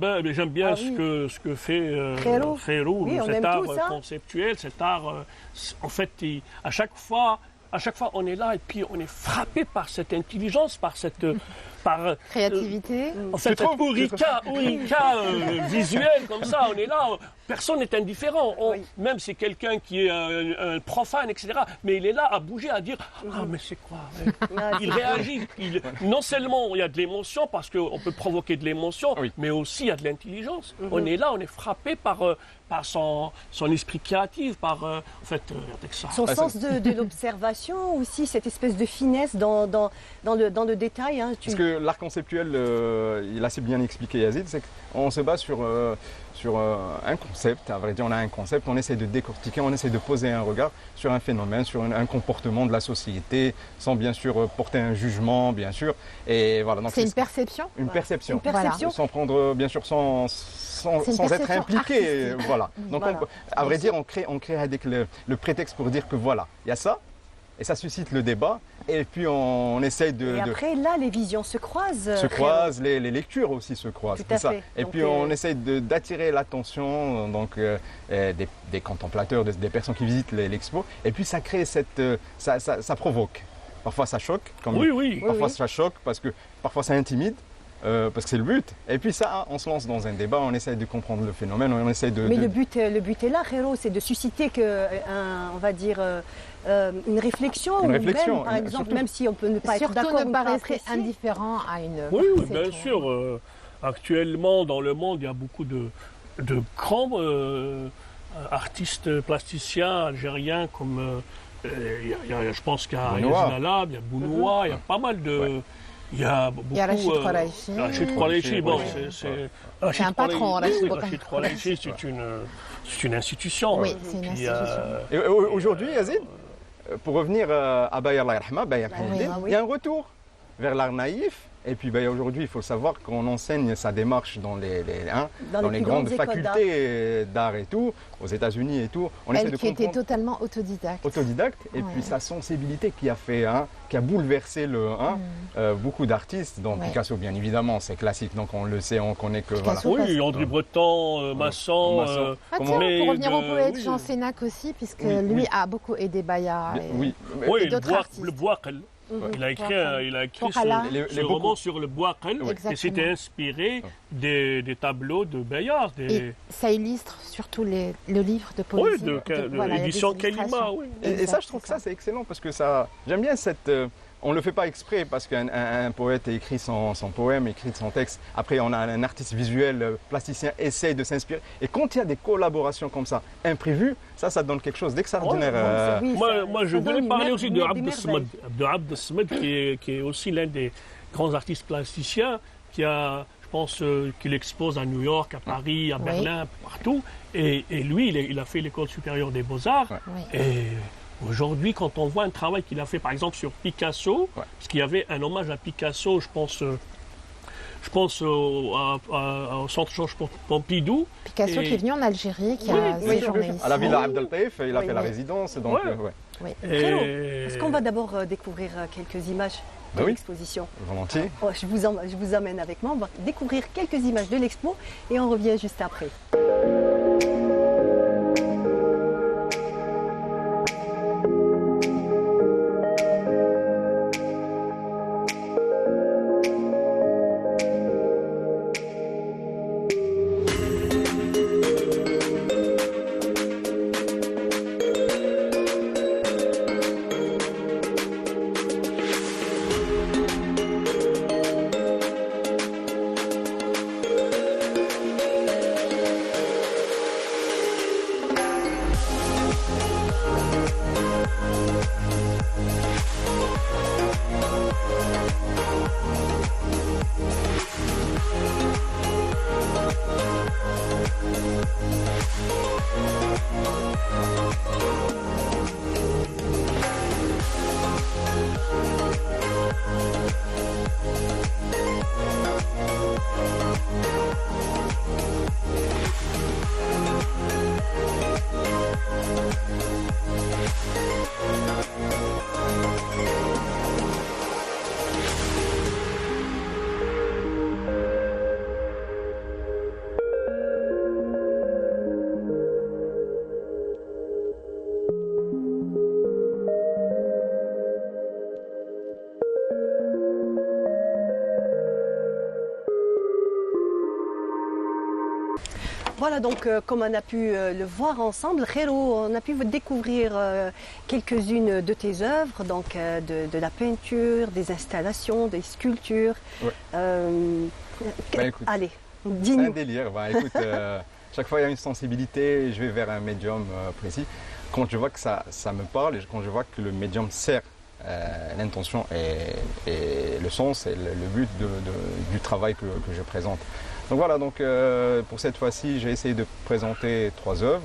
bien ce que fait Khéro, Oui, cet art conceptuel, cet art. En fait, à chaque fois, on est là et puis on est frappé par cette intelligence, par cette créativité. En fait, cette aurica visuelle comme ça, on est là, personne n'est indifférent. Même si c'est quelqu'un qui est un profane, etc. Mais il est là à bouger, à dire « Ah, mais c'est quoi ?» Il réagit. Non seulement il y a de l'émotion, parce qu'on peut provoquer de l'émotion, mais aussi il y a de l'intelligence. On est là, on est frappé par son esprit créatif, par son sens de l'observation aussi, cette espèce de finesse dans le détail. Parce que l'art conceptuel, il a assez bien expliqué Yazid, c'est qu'on se base sur un concept. À vrai dire, on a un concept, on essaie de décortiquer, on essaie de poser un regard sur un phénomène, sur un comportement de la société, sans bien sûr porter un jugement, bien sûr. Et voilà. C'est une perception. Une perception. Voilà. Sans prendre, bien sûr, sans être impliqué. Voilà. Donc, à vrai dire, on crée avec le prétexte pour dire que voilà, il y a ça. et ça suscite le débat. Et puis on essaye Et après, là, les visions se croisent. se croisent, les lectures aussi se croisent. Tout à c'est ça. fait. Et Donc, puis on essaye d'attirer l'attention des contemplateurs, des personnes qui visitent l'expo. Et puis ça crée ça provoque. Parfois ça choque, comme Oui. parfois oui. ça choque parce que parfois ça intimide. Parce que c'est le but. Et puis ça, on se lance dans un débat, on essaye de comprendre le phénomène, on essaye de... Mais le but est là, Héros, c'est de susciter on va dire, une réflexion. Une ou réflexion, même, par exemple, surtout. même si on peut ne pas être Surtout d'accord ne ou pas pas rester apprécier. indifférent à une. Oui, c'est bien tout. sûr. Actuellement, dans le monde, il y a beaucoup de grands artistes plasticiens algériens comme, je pense qu'il y a Bounoua. Yaznalab, il y a Bounoua, il y a pas mal de... Ouais. Il y a beaucoup... Il y a Rachid Koraïchi. Rachid Koraïchi, bon, Ouais. c'est un patron, Rachid Rachid Koraïchi, c'est une institution. Oui, c'est une Puis, institution. Et aujourd'hui, Yazid, pour revenir à Bayer Allah Yarhama, Bayer Hamidine, oui. il y a un retour vers l'art naïf. Et puis aujourd'hui, il faut savoir qu'on enseigne sa démarche dans les Dans les plus grandes grandes écoles facultés d'art et tout, aux États-Unis et tout. On essaie Elle de qui était comprendre totalement autodidacte. autodidacte et Ouais. puis sa sensibilité qui a bouleversé beaucoup d'artistes. Donc Ouais. Picasso, bien évidemment, c'est classique, donc on le sait, on connaît que Picasso. voilà. Oui, André Breton, Masson. Masson. Ah Comment- tiens, pour revenir au Mais, poète oui. Jean Sénac aussi, puisque Oui, lui oui. a beaucoup aidé Bayard. Oui, Oui, d'autres artistes. le Boakel. Il a écrit Kokhala. ce roman sur le Boakel et Exactement. c'était inspiré des tableaux de Bayard. Et ça illustre surtout le livre de Oui, poésie. de Voilà, il y a des l'édition Kalima. illustrations. Oui. Et ça, je trouve que ça, c'est excellent parce que ça. J'aime bien cette. On ne le fait pas exprès parce qu'un poète écrit son poème, écrit son texte. Après, on a un artiste visuel, plasticien, essaye de s'inspirer. Et quand il y a des collaborations comme ça, imprévues, ça donne quelque chose d'extraordinaire. Oui, Moi, je ça voulais donne parler une aussi mer- de des Abd Smed, qui est aussi l'un des grands artistes plasticiens, qui a, je pense, qu'il expose à New York, à Paris, à Oui. Berlin, partout. Et lui, il a fait l'école supérieure des beaux-arts. Ouais. Oui. Et aujourd'hui, quand on voit un travail qu'il a fait, par exemple, sur Picasso, Ouais. parce qu'il y avait un hommage à Picasso, je pense au Centre Georges Pompidou. Picasso Et- qui est venu en Algérie, qui Oui, a oui, séjourné ici. À la Villa Abdel Taïf, il a Oui, fait la oui. résidence. Donc, Ouais. ouais, Oui. Frérot, Et- est-ce qu'on va d'abord découvrir quelques images de Ben oui. l'exposition? volontiers. Oh, je vous amène avec moi, on va découvrir quelques images de l'expo et on revient juste après. Voilà donc comme on a pu le voir ensemble, Khéro, on a pu découvrir quelques-unes de tes œuvres, donc de la peinture, des installations, des sculptures. Ouais. Bah, écoute, Allez, c'est un dis-nous. délire. Bah, écoute, chaque fois il y a une sensibilité, je vais vers un médium précis. Quand je vois que ça me parle et quand je vois que le médium sert l'intention et le sens et le but du travail que je présente. Donc voilà, donc, pour cette fois-ci, j'ai essayé de présenter 3 œuvres.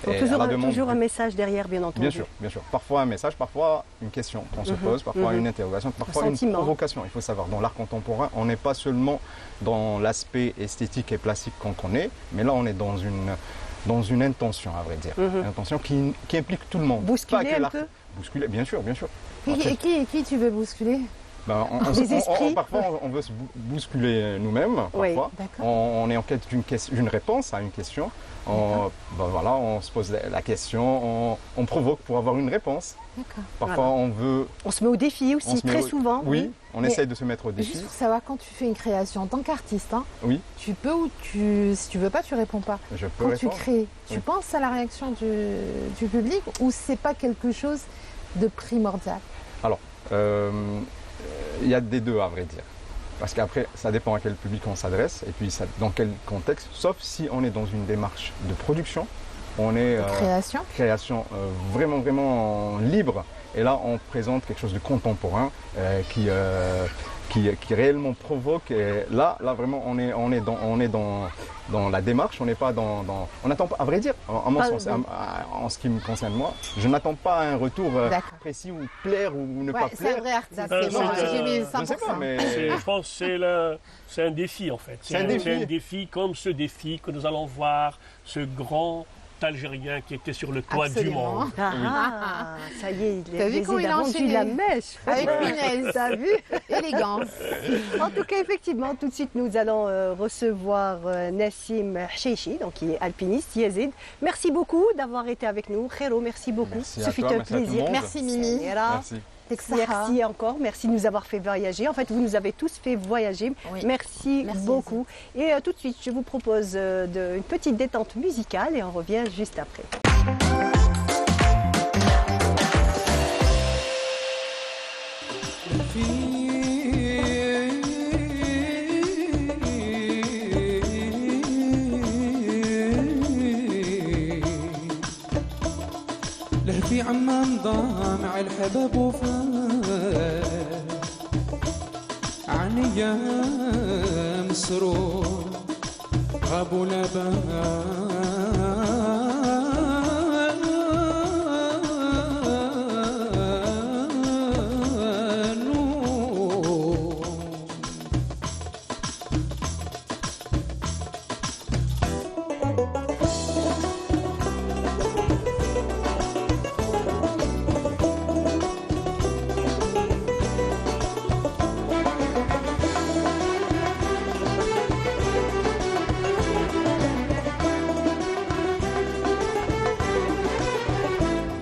Donc Et toujours, à la demande toujours un du- message derrière, bien entendu. Bien sûr. Parfois un message, parfois une question qu'on se pose, parfois une interrogation, parfois une sentiment. provocation. Il faut savoir, dans l'art contemporain, on n'est pas seulement dans l'aspect esthétique et plastique qu'on connaît, mais là on est dans une intention, à vrai dire. Une intention qui implique tout le monde. Bousculer Pas que un l'art- peu. bousculer, bien sûr, bien sûr. Qui tu veux bousculer? Ben, Les esprits. parfois, on veut se bousculer nous-mêmes. Oui, Parfois, d'accord. on est en quête d'une réponse à une question. On se pose la question, on provoque pour avoir une réponse. D'accord. Parfois, Voilà. on veut. On se met au défi on aussi, se met très au- souvent. Oui, on Mais essaye de se mettre au défi. Juste pour savoir, quand tu fais une création en tant qu'artiste, hein, Oui, tu peux ou si tu veux pas, tu réponds pas. je peux Quand tu répondre. crées, tu Oui. penses à la réaction du public ou c'est pas quelque chose de primordial? Il y a des deux, à vrai dire. Parce qu'après, ça dépend à quel public on s'adresse et puis dans quel contexte. Sauf si on est dans une démarche de production, on est Création? vraiment, vraiment libre. Et là, on présente quelque chose de contemporain qui réellement provoque. Et là vraiment, on est dans la démarche. On n'est pas on n'attend pas, à vrai dire, en mon sens, en ce qui me concerne moi, je n'attends pas un retour D'accord. précis ou plaire ou ne pas Ouais, c'est un plaire. vrai artiste. D'accord. C'est bon, C'est, j'ai mis Je ne sais 100%. pas, mais Je pense que c'est un défi en fait. C'est un défi. C'est un défi comme ce défi que nous allons voir, ce grand Algérien qui était sur le toit du Absolument. monde. Ah, ça y est, T'as vu comment il a vendu enchaîné la mèche. Avec finesse, T'as vu? élégance. En tout cas, effectivement, tout de suite, nous allons recevoir Nassim Hcheichi, donc qui est alpiniste, Yazid. Merci beaucoup d'avoir été avec nous. Khero, merci beaucoup. Merci Ce à fut toi, un merci à tout le plaisir. monde. Merci Mimi. Samira. merci. Merci encore, merci de nous avoir fait voyager. En fait, vous nous avez tous fait voyager. Oui. Merci Merci, beaucoup. Et tout de suite, je vous propose une petite détente musicale et on revient juste après. لهفي عمان ضامع الحباب وفات عن ايام السرور غابوا لبانوا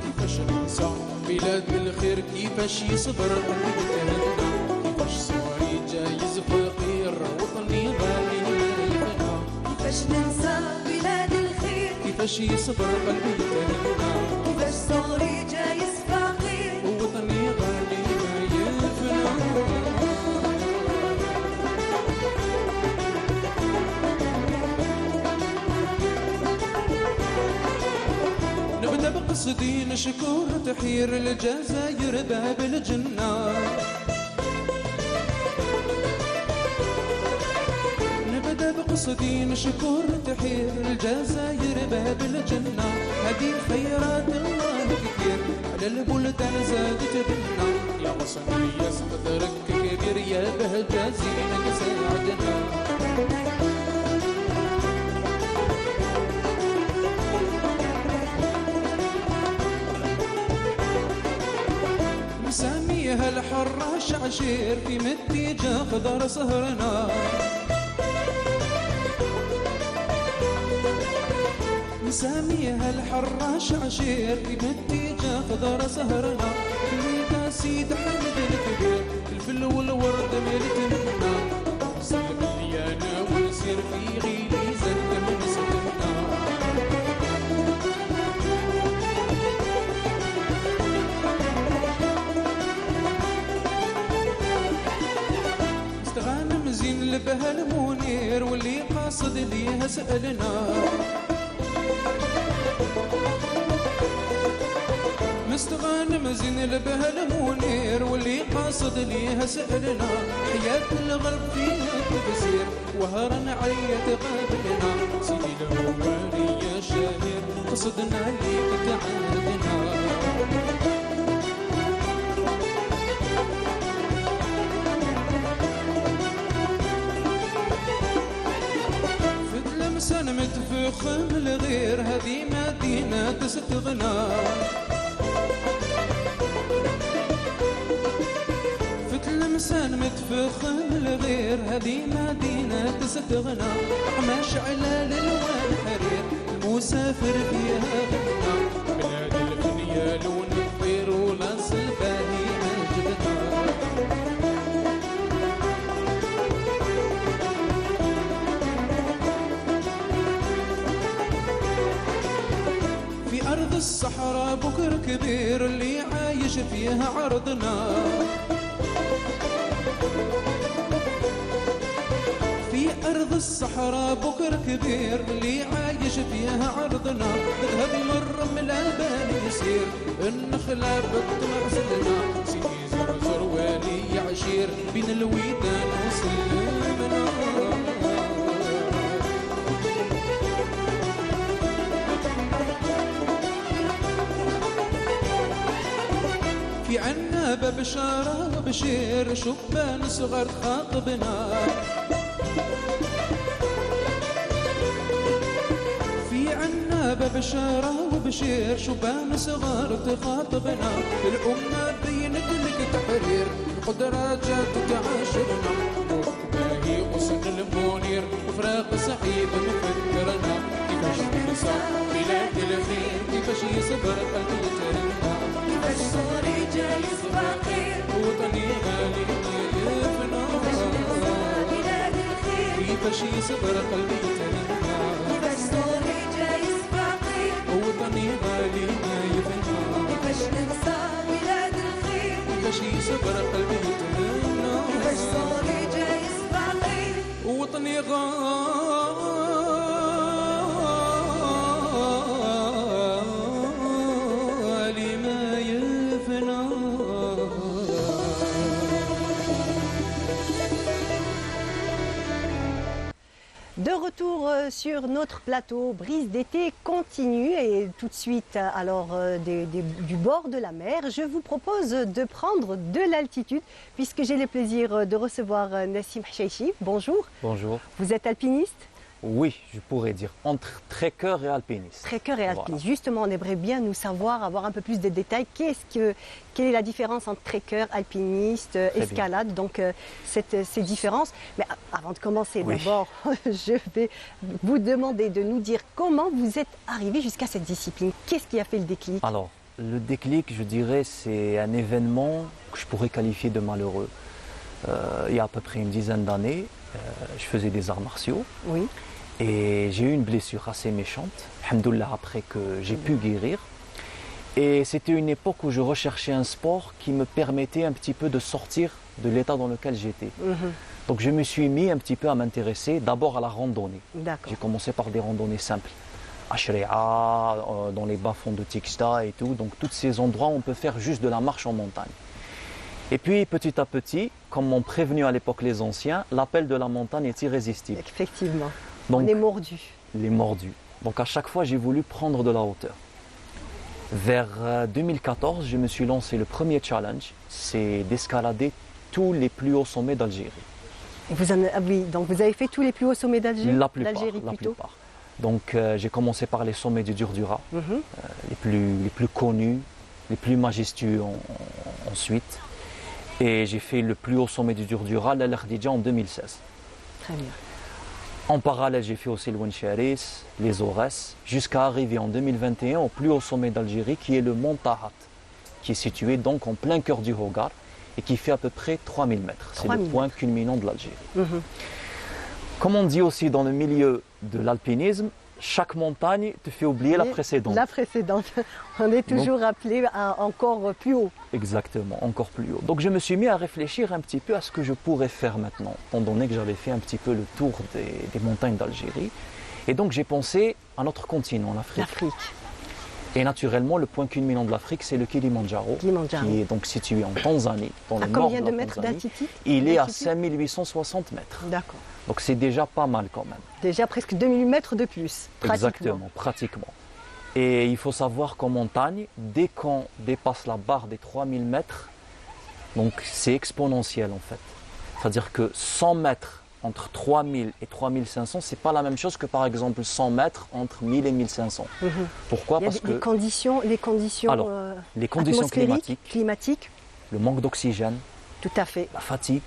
كيفاش ننسى بلاد الخير كيفاش يصبر قلبي تهنى كيفاش صوري جايز فقير وطني غالي الفنا كيفاش ننسى بلاد الخير كيفاش يصبر قلبي تهنى كيفاش صغري جايز فقير وطني غالي ما يفنى نبدا بقصدي نشكر تحير الجزائر باب الجنة نبدا بقصدي نشكر تحير الجزائر باب الجنة هذه خيرات الله كثير على البلدان زادت بنا يا وصلي يا صدرك كبير يا بهجازي انك ساعدنا مساميها الحراش عشير في متيجة خضر سهرنا مساميها الحراش عشير في متيجة خضر سهرنا اللي سيد حمد الكبير الفل والورد ملتنا سلك ليانا ونسير في غيلي زك من سكنا مستغانم زين لبها المنير واللي قاصد ليها سألنا مستغانم زين لبها المنير واللي قاصد ليها سألنا حياة الغرب فيها تبصير وهرا عليا تقابلنا سيدي الهواري يا شاهر قصدنا ليك تعادنا فدلمسان متفخم الغير هذه مدينة تستغنى تفخم الغير هذه مدينة تستغنى قماش على الألوان حرير المسافر فيها غنى بلاد الدنيا لون الطير ولاص الباهي مجدنا في أرض الصحراء بكر كبير اللي عايش فيها عرضنا في أرض الصحراء بكر كبير اللي عايش فيها عرضنا ذهب من رمل البان يسير النخلة بالطمع زلنا سيدي زرزر والي عشير بين الويدان وسلمنا في عنابة بشارة وبشير شبان صغار خاطبنا في عنابة بشارة وبشير شبان صغار تخاطبنا الأمة بينت لك تحرير القدرة جات تعاشرنا نور باهي غصن المنير وفراق صحيب مفكرنا كيفاش ننسى بلاد الخير كيفاش يصبر قلبي يترنا كيفاش صوري جاي فقير وطني غالي يفنى بلاد الخير كيفاش يصبر قلبي يترنا كيفاش صوري جاي فقير وطني غالي يفنى كيفاش ننسى بلاد الخير كيفاش يصبر قلبي يترنا كيفاش صوري جاي فقير وطني غالي ما يفنى De retour sur notre plateau, Brise d'été continue et tout de suite du bord de la mer, je vous propose de prendre de l'altitude puisque j'ai le plaisir de recevoir Nassim Hcheichi. Bonjour, Bonjour. vous êtes alpiniste? Oui, je pourrais dire entre trekker et alpiniste. Trekker et alpiniste. Voilà. Justement, on aimerait bien nous savoir, avoir un peu plus de détails. Quelle est la différence entre trekker, alpiniste, escalade? Donc, ces différences. Mais avant de commencer, Oui. d'abord, je vais vous demander de nous dire comment vous êtes arrivé jusqu'à cette discipline. Qu'est-ce qui a fait le déclic? Alors, le déclic, je dirais, c'est un événement que je pourrais qualifier de malheureux. Il y a à peu près une dizaine d'années, je faisais des arts martiaux. Oui. Et j'ai eu une blessure assez méchante, alhamdoulilah, après que j'ai pu guérir. Et c'était une époque où je recherchais un sport qui me permettait un petit peu de sortir de l'état dans lequel j'étais. Donc je me suis mis un petit peu à m'intéresser d'abord à la randonnée. D'accord. J'ai commencé par des randonnées simples. À Shreya, dans les bas-fonds de Tixta et tout. Donc tous ces endroits où on peut faire juste de la marche en montagne. Et puis petit à petit, comme m'ont prévenu à l'époque les anciens, l'appel de la montagne est irrésistible. Effectivement. Donc, on est mordu. les mordus. Donc à chaque fois, j'ai voulu prendre de la hauteur. Vers 2014, je me suis lancé le premier challenge, c'est d'escalader tous les plus hauts sommets d'Algérie. Oui, donc vous avez fait tous les plus hauts sommets d'Algérie? La plupart. D'Algérie La plutôt. plupart. Donc j'ai commencé par les sommets du Durdura, Mhm. les plus connus, les plus majestueux ensuite. Et j'ai fait le plus haut sommet du Durdura, l'Al Khadija, en 2016. Très bien. En parallèle, j'ai fait aussi le Wencharis, les Aurès, jusqu'à arriver en 2021 au plus haut sommet d'Algérie, qui est le Mont Tahat, qui est situé donc en plein cœur du Hogar et qui fait à peu près 3000 mètres. C'est le 3000 point culminant de l'Algérie. Mhm. Comme on dit aussi dans le milieu de l'alpinisme, chaque montagne te fait oublier la Et précédente. La précédente. On est toujours appelé à encore plus haut. Exactement, encore plus haut. Donc je me suis mis à réfléchir un petit peu à ce que je pourrais faire maintenant, étant donné que j'avais fait un petit peu le tour des montagnes d'Algérie. Et donc j'ai pensé à notre continent, l'Afrique. L'Afrique. Et naturellement, le point culminant de l'Afrique, c'est le Kilimandjaro, Kilimandjaro. qui est donc situé en Tanzanie, dans À le nord combien de de la mètres Tanzanie. d'altitude? Il est à D'altitude 5860 mètres. D'accord. Donc c'est déjà pas mal quand même. Déjà presque 2000 mètres de plus. Pratiquement. Exactement, pratiquement. Et il faut savoir qu'en montagne, dès qu'on dépasse la barre des 3000 mètres, donc c'est exponentiel en fait. C'est-à-dire que 100 mètres entre 3000 et 3500, c'est pas la même chose que par exemple 100 mètres entre 1000 et 1500. Mhm. Pourquoi? Il y a Parce les que conditions, Alors, les conditions atmosphériques, climatiques, climatiques, le manque d'oxygène, tout à fait. la fatigue,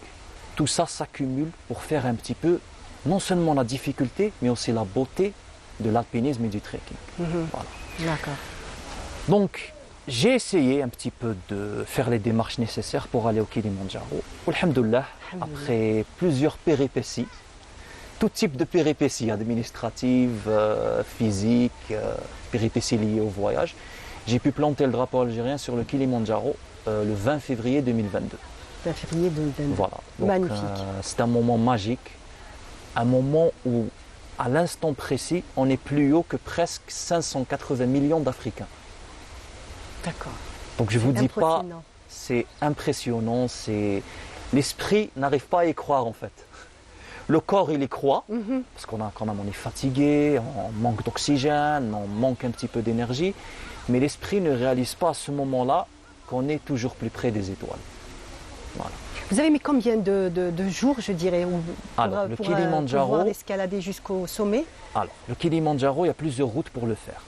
tout ça s'accumule pour faire un petit peu, non seulement la difficulté, mais aussi la beauté de l'alpinisme et du trekking. Voilà. D'accord. Donc, j'ai essayé un petit peu de faire les démarches nécessaires pour aller au Kilimandjaro. Alhamdoulilah, après plusieurs péripéties, tout type de péripéties administratives, physiques, péripéties liées au voyage, j'ai pu planter le drapeau algérien sur le Kilimandjaro le 20 février 2022. 20 février 2022. Voilà. Donc, Magnifique. c'est un moment magique, un moment où, à l'instant précis, on est plus haut que presque 580 millions d'Africains. D'accord. Donc je vous dis pas, Impressionnant. c'est impressionnant, l'esprit n'arrive pas à y croire en fait. Le corps il y croit, parce qu'on a quand même, on est fatigué, on manque d'oxygène, on manque un petit peu d'énergie, mais l'esprit ne réalise pas à ce moment-là qu'on est toujours plus près des étoiles. Voilà. Vous avez mis combien de jours, je dirais, Alors, le Kilimandjaro- pouvoir escalader jusqu'au sommet? Alors, le Kilimandjaro, il y a plusieurs routes pour le faire.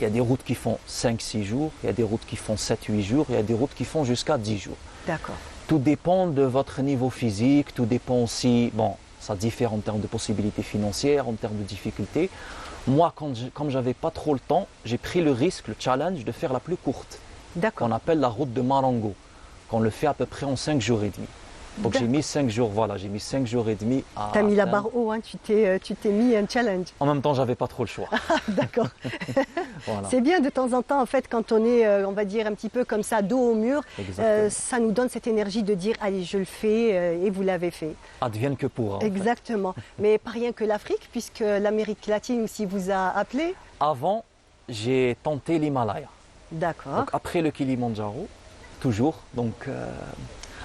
Il y a des routes qui font 5-6 jours, il y a des routes qui font 7-8 jours, il y a des routes qui font jusqu'à 10 jours. D'accord. Tout dépend de votre niveau physique, tout dépend aussi, bon, ça diffère en termes de possibilités financières, en termes de difficultés. Moi, comme j'avais pas trop le temps, j'ai pris le risque, le challenge de faire la plus courte, D'accord. qu'on appelle la route de Marengo, qu'on le fait à peu près en 5 jours et demi. Donc j'ai mis 5 jours, voilà, j'ai mis 5 jours et demi à Tu as mis la atteindre. barre haut, hein, tu t'es mis un challenge. En même temps, j'avais pas trop le choix. D'accord. Voilà. C'est bien de temps en temps, en fait, quand on est, on va dire, un petit peu comme ça, dos au mur, Exactement. ça nous donne cette énergie de dire, allez, je le fais, et vous l'avez fait. Advienne que pourra. en fait. Exactement. Mais pas rien que l'Afrique, puisque l'Amérique latine aussi vous a appelé. Avant, j'ai tenté l'Himalaya. D'accord. Donc après le Kilimandjaro, toujours, donc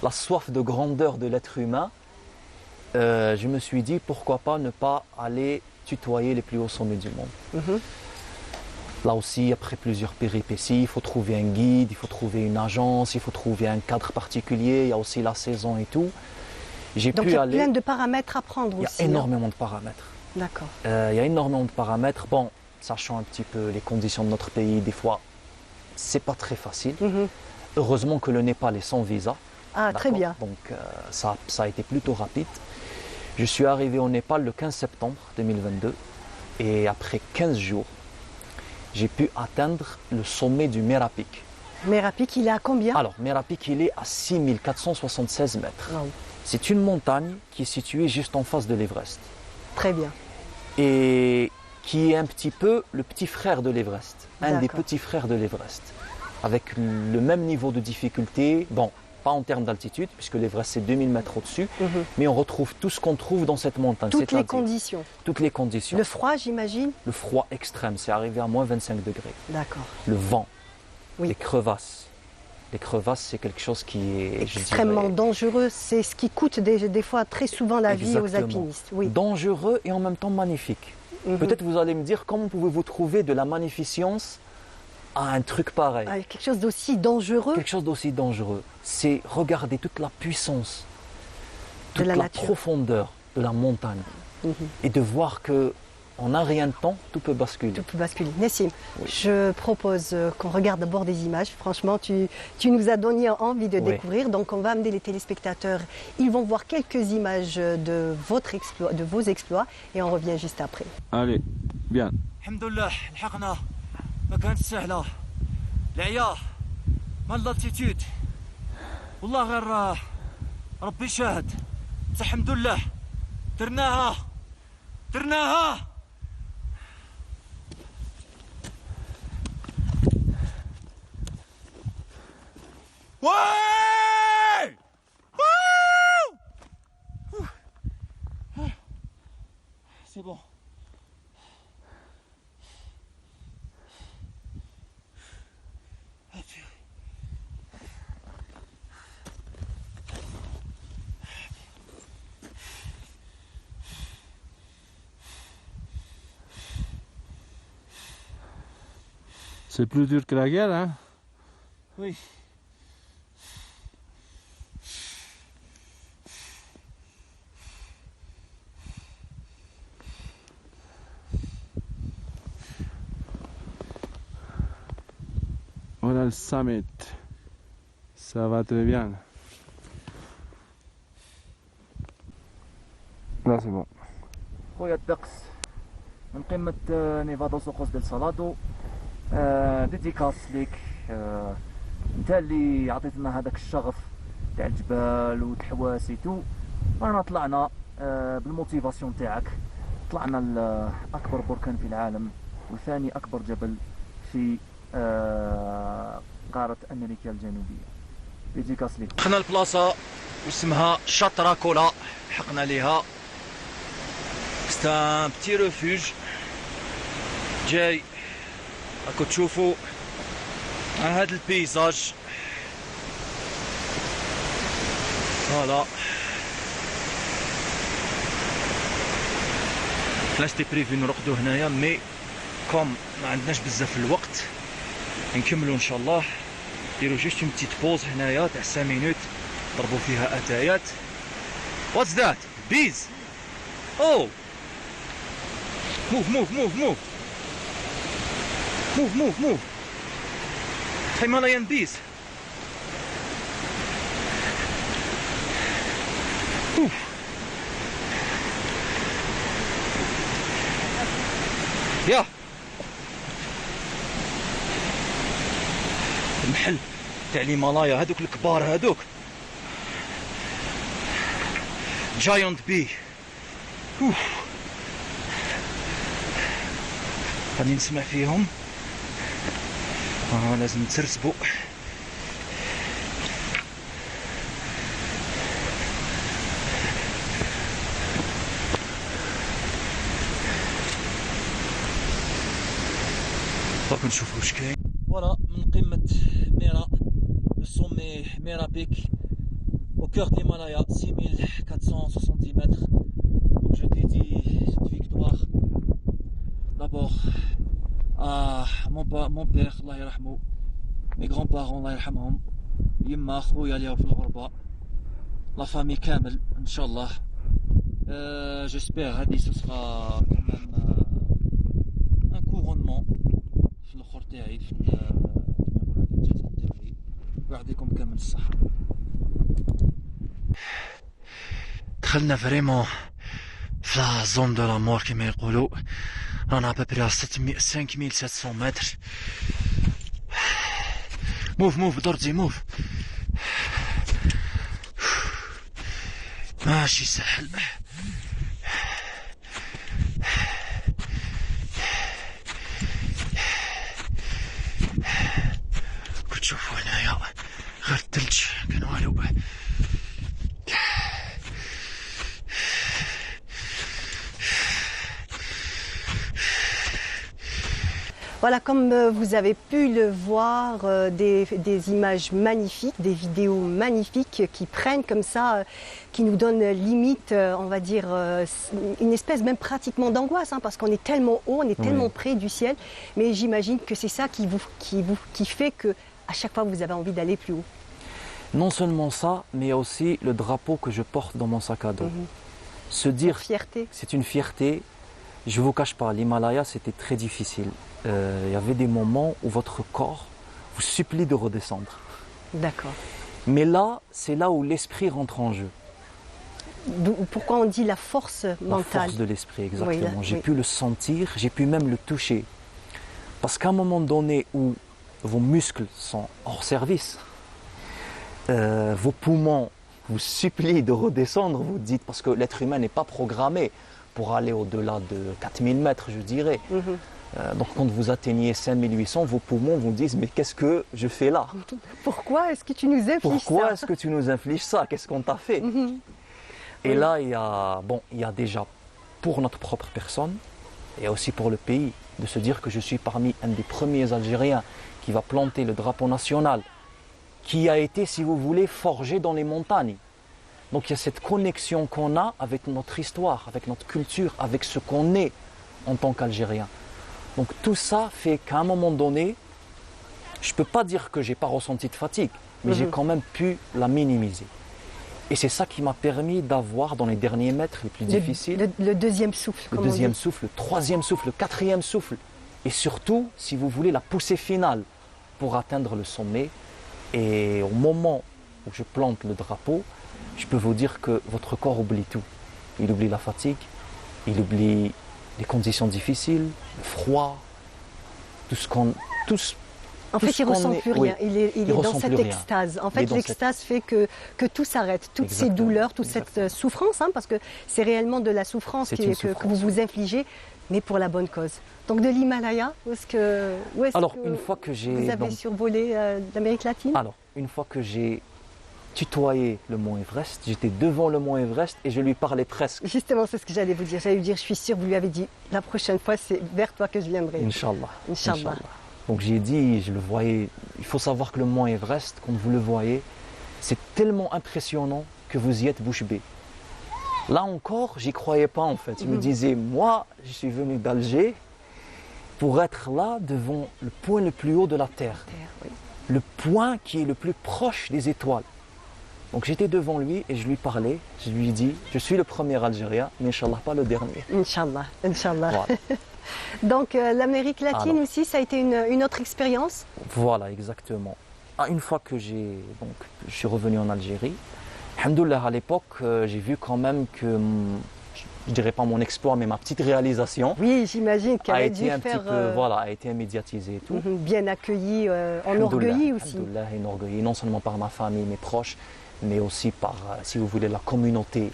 la soif de grandeur de l'être humain, je me suis dit pourquoi pas ne pas aller tutoyer les plus hauts sommets du monde. Là aussi, après plusieurs péripéties, il faut trouver un guide, il faut trouver une agence, il faut trouver un cadre particulier, il y a aussi la saison et tout. J'ai Donc pu il y a aller. plein de paramètres à prendre Il y a aussi. hein. énormément de paramètres. D'accord. Il y a énormément de paramètres. Bon, sachant un petit peu les conditions de notre pays, des fois, c'est pas très facile. Heureusement que le Népal est sans visa. Ah, très D'accord. bien. Donc ça a été plutôt rapide. Je suis arrivé au Népal le 15 septembre 2022 et après 15 jours, j'ai pu atteindre le sommet du Merapik. Mérapik, il est à combien? Alors, Merapik, il est à 6476 mètres. Wow. C'est une montagne qui est située juste en face de l'Everest Très bien. et qui est un petit peu le petit frère de l'Everest, un des D'accord. petits frères de l'Everest, avec le même niveau de difficulté, bon, pas en termes d'altitude, puisque l'Everest c'est 2000 mètres au-dessus, mais on retrouve tout ce qu'on trouve dans cette montagne, Toutes les c'est-à-dire conditions. toutes les conditions. Le froid, j'imagine? Le froid extrême, c'est arrivé à moins 25 degrés. D'accord. Le vent, Oui. les crevasses. Les crevasses, c'est quelque chose qui est je Extrêmement dirais, dangereux. C'est ce qui coûte des fois très souvent la vie aux Exactement. alpinistes. Oui. dangereux et en même temps magnifique. Peut-être vous allez me dire comment pouvez-vous trouver de la magnificence à un truc pareil, Ah, quelque chose d'aussi dangereux. quelque chose d'aussi dangereux. C'est regarder toute la puissance, De toute la la nature. profondeur de la montagne et de voir que en un rien de temps, tout peut basculer. Tout peut basculer. Nessim, Oui. je propose qu'on regarde d'abord des images. Franchement, tu nous as donné envie de Oui. découvrir. Donc, on va amener les téléspectateurs. Ils vont voir quelques images de vos exploits et on revient juste après. Allez, bien. الحمد لله لحقنا ما كانت سهلة العيا مال لاتيتيود والله غير ربي شاهد بس الحمد لله درناها درناها واي سي بون C'est plus dur que la guerre, hein? Oui. Voilà le summit. Ça va très bien. Là, c'est bon. خويا الدقس من قمة نيفادو سوقوس ديل سالادو ديديكاس ليك انت اللي عطيتنا هذاك الشغف تاع الجبال والحواسيتو. رانا طلعنا بالموتيفاسيون تاعك، طلعنا لأكبر بركان في العالم وثاني أكبر جبل في قارة أمريكا الجنوبية. ديديكاس ليك. دخلنا البلاصة واسمها شاطرا كولا، حقنا ليها. C'est un petit refuge جاي راكو تشوفوا هاد البيزاج. فوالا لا سيتي بريفي نرقدو هنايا، مي كوم ما عندناش بزاف الوقت نكملو ان شاء الله. نديرو جوست اون بتيت بوز هنايا تاع 5 مينوت ضربوا فيها اتايات. واتس ذات بيز. او move Himalayan bees. يا المحل تاع الهيمالايا هذوك الكبار هذوك جاينت بي. غادي نسمع فيهم. لازم نتسرسبوا. دونك نشوفوا واش كاين. فوالا من قمة ميرا، لو سومي ميرا بيك au cœur de l'Himalaya, 6470 mètres. Donc je dédie cette victoire d'abord à mon père, Allah yarhamou, mes grands-parents, Allah yarhamhum, Yimma, خويا اللي في الغربة, la famille كامل, Inch'Allah. J'espère هذه ce sera quand même un couronnement في الآخر تاعي في الإنجاز تاعي. ويعطيكم كامل الصحة. دخلنا فريمون في لا زون دو لا مور كيما يقولوا. رانا ابري 5700 متر. موف درزي موف. ماشي سهل. كتشوفوا هنايا غير الثلج كان والو. Voilà, comme vous avez pu le voir, des images magnifiques, des vidéos magnifiques qui prennent comme ça, qui nous donnent limite, on va dire, une espèce même pratiquement d'angoisse, hein, parce qu'on est tellement haut, on est tellement près du ciel. Mais j'imagine que c'est ça qui fait que à chaque fois vous avez envie d'aller plus haut. Non seulement ça, mais aussi le drapeau que je porte dans mon sac à dos. Se dire, c'est une fierté. Je ne vous cache pas, l'Himalaya c'était très difficile. Il y avait des moments où votre corps vous supplie de redescendre. D'accord. Mais là, c'est là où l'esprit rentre en jeu. Pourquoi on dit la force mentale? La force de l'esprit, exactement. Oui, j'ai pu le sentir, j'ai pu même le toucher. Parce qu'à un moment donné où vos muscles sont hors service, vos poumons vous supplient de redescendre, vous dites, parce que l'être humain n'est pas programmé pour aller au-delà de 4000 mètres, je dirais. Donc quand vous atteignez 5800, vos poumons vous disent « mais qu'est-ce que je fais là ?» Pourquoi est-ce que tu nous infliges ça? Pourquoi est-ce que tu nous infliges ça? Qu'est-ce qu'on t'a fait? Et là, il y a déjà pour notre propre personne, et aussi pour le pays, de se dire que je suis parmi un des premiers Algériens qui va planter le drapeau national, qui a été, si vous voulez, forgé dans les montagnes. Donc il y a cette connexion qu'on a avec notre histoire, avec notre culture, avec ce qu'on est en tant qu'Algérien. Donc tout ça fait qu'à un moment donné, je ne peux pas dire que je n'ai pas ressenti de fatigue, mais j'ai quand même pu la minimiser. Et c'est ça qui m'a permis d'avoir dans les derniers mètres les plus difficiles. Le deuxième souffle. Le deuxième souffle, le troisième souffle, le quatrième souffle. Et surtout, si vous voulez, la poussée finale pour atteindre le sommet. Et au moment où je plante le drapeau, je peux vous dire que votre corps oublie tout. il oublie la fatigue, il oublie les conditions difficiles, le froid, tout ce qu'on... En fait, il ne ressent plus rien. Il est dans ressent cette plus rien. extase. En Il est fait, dans l'extase fait que tout s'arrête. Toutes ces Exactement. douleurs, toute cette souffrance, hein, parce que c'est réellement de la souffrance, C'est que une vous souffrance. vous infligez, mais pour la bonne cause. Donc de l'Himalaya, où est-ce Alors, que une fois que j'ai... vous avez donc, survolé l'Amérique latine? alors, une fois que j'ai tutoyé le mont Everest, j'étais devant le mont Everest et je lui parlais presque. Justement, c'est ce que j'allais vous dire. J'allais vous dire, je suis sûre, vous lui avez dit, la prochaine fois, c'est vers toi que je viendrai. Inch'Allah. Inch'Allah. Donc j'ai dit, je le voyais, il faut savoir que le mont Everest, quand vous le voyez, c'est tellement impressionnant que vous y êtes bouche bée. Là encore, j'y croyais pas en fait. Je me disais, moi, je suis venu d'Alger pour être là devant le point le plus haut de la Terre. Oui. Le point qui est le plus proche des étoiles. Donc j'étais devant lui et je lui parlais, je lui ai dit, je suis le premier Algérien, mais Inch'Allah pas le dernier. Inch'Allah, Inch'Allah. Voilà. Donc l'Amérique latine Alors. aussi, ça a été une autre expérience? Voilà, exactement. Une fois que je suis revenu en Algérie, alhamdoulilah, à l'époque, j'ai vu quand même que, je dirais pas mon exploit, mais ma petite réalisation Oui, j'imagine qu'elle a a dû été un petit faire peu, voilà, a été médiatisée et tout. bien accueillie, Alhamdoulilah, enorgueillie aussi. alhamdoulilah, enorgueilli, non seulement par ma famille, mes proches, mais aussi par, si vous voulez, la communauté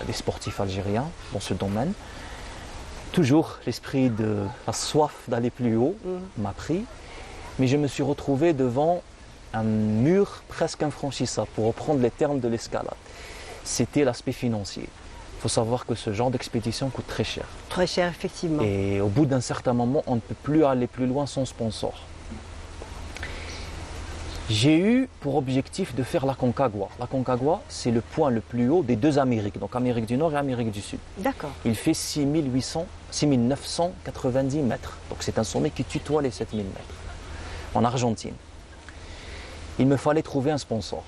des sportifs algériens dans ce domaine. Toujours l'esprit de la soif d'aller plus haut m'a pris, mais je me suis retrouvé devant un mur presque infranchissable, pour reprendre les termes de l'escalade. C'était l'aspect financier. Il faut savoir que ce genre d'expédition coûte très cher. Très cher, effectivement. Et au bout d'un certain moment, on ne peut plus aller plus loin sans sponsor. J'ai eu pour objectif de faire la Concagua. La Concagua, c'est le point le plus haut des deux Amériques, donc Amérique du Nord et Amérique du Sud. D'accord. Il fait 6990 mètres. Donc c'est un sommet qui tutoie les 7000 mètres en Argentine. Il me fallait trouver un sponsor.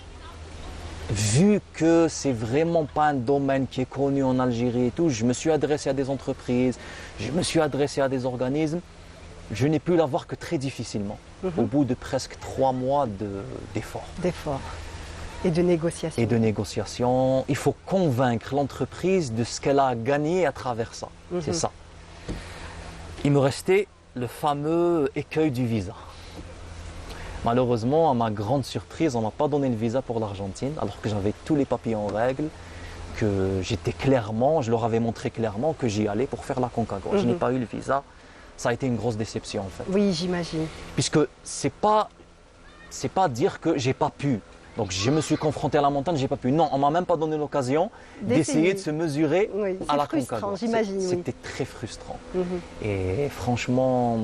Vu que c'est vraiment pas un domaine qui est connu en Algérie et tout, je me suis adressé à des entreprises, je me suis adressé à des organismes. Je n'ai pu l'avoir que très difficilement, au bout de presque 3 mois d'efforts. D'efforts et de négociations. Et de négociations. Il faut convaincre l'entreprise de ce qu'elle a gagné à travers ça. C'est ça. Il me restait le fameux écueil du visa. Malheureusement, à ma grande surprise, on ne m'a pas donné le visa pour l'Argentine, alors que j'avais tous les papiers en règle, que j'étais clairement, je leur avais montré clairement que j'y allais pour faire la Concagua. Je n'ai pas eu le visa. Ça a été une grosse déception en fait. Oui, j'imagine. Puisque c'est pas dire que j'ai pas pu. Donc je me suis confronté à la montagne, j'ai pas pu. Non, on m'a même pas donné l'occasion d'essayer de se mesurer Oui, à la c'est frustrant, Concagua. j'imagine. Oui. C'était très frustrant. Et franchement,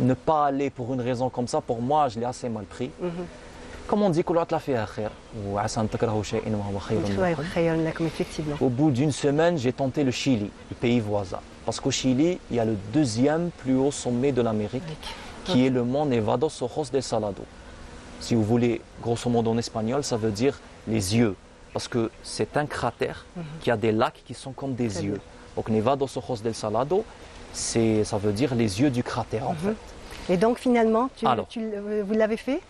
ne pas aller pour une raison comme ça, pour moi, je l'ai assez mal pris. Comme on dit, Effectivement. au bout d'une semaine, j'ai tenté le Chili, le pays voisin. Parce qu'au Chili, il y a le deuxième plus haut sommet de l'Amérique, qui est le mont Nevados Ojos del Salado. Si vous voulez, grosso modo en espagnol, ça veut dire les yeux. Parce que c'est un cratère qui a des lacs qui sont comme des yeux. Donc Nevados Ojos del Salado, ça veut dire les yeux du cratère en fait. Et donc finalement, Alors. vous l'avez fait?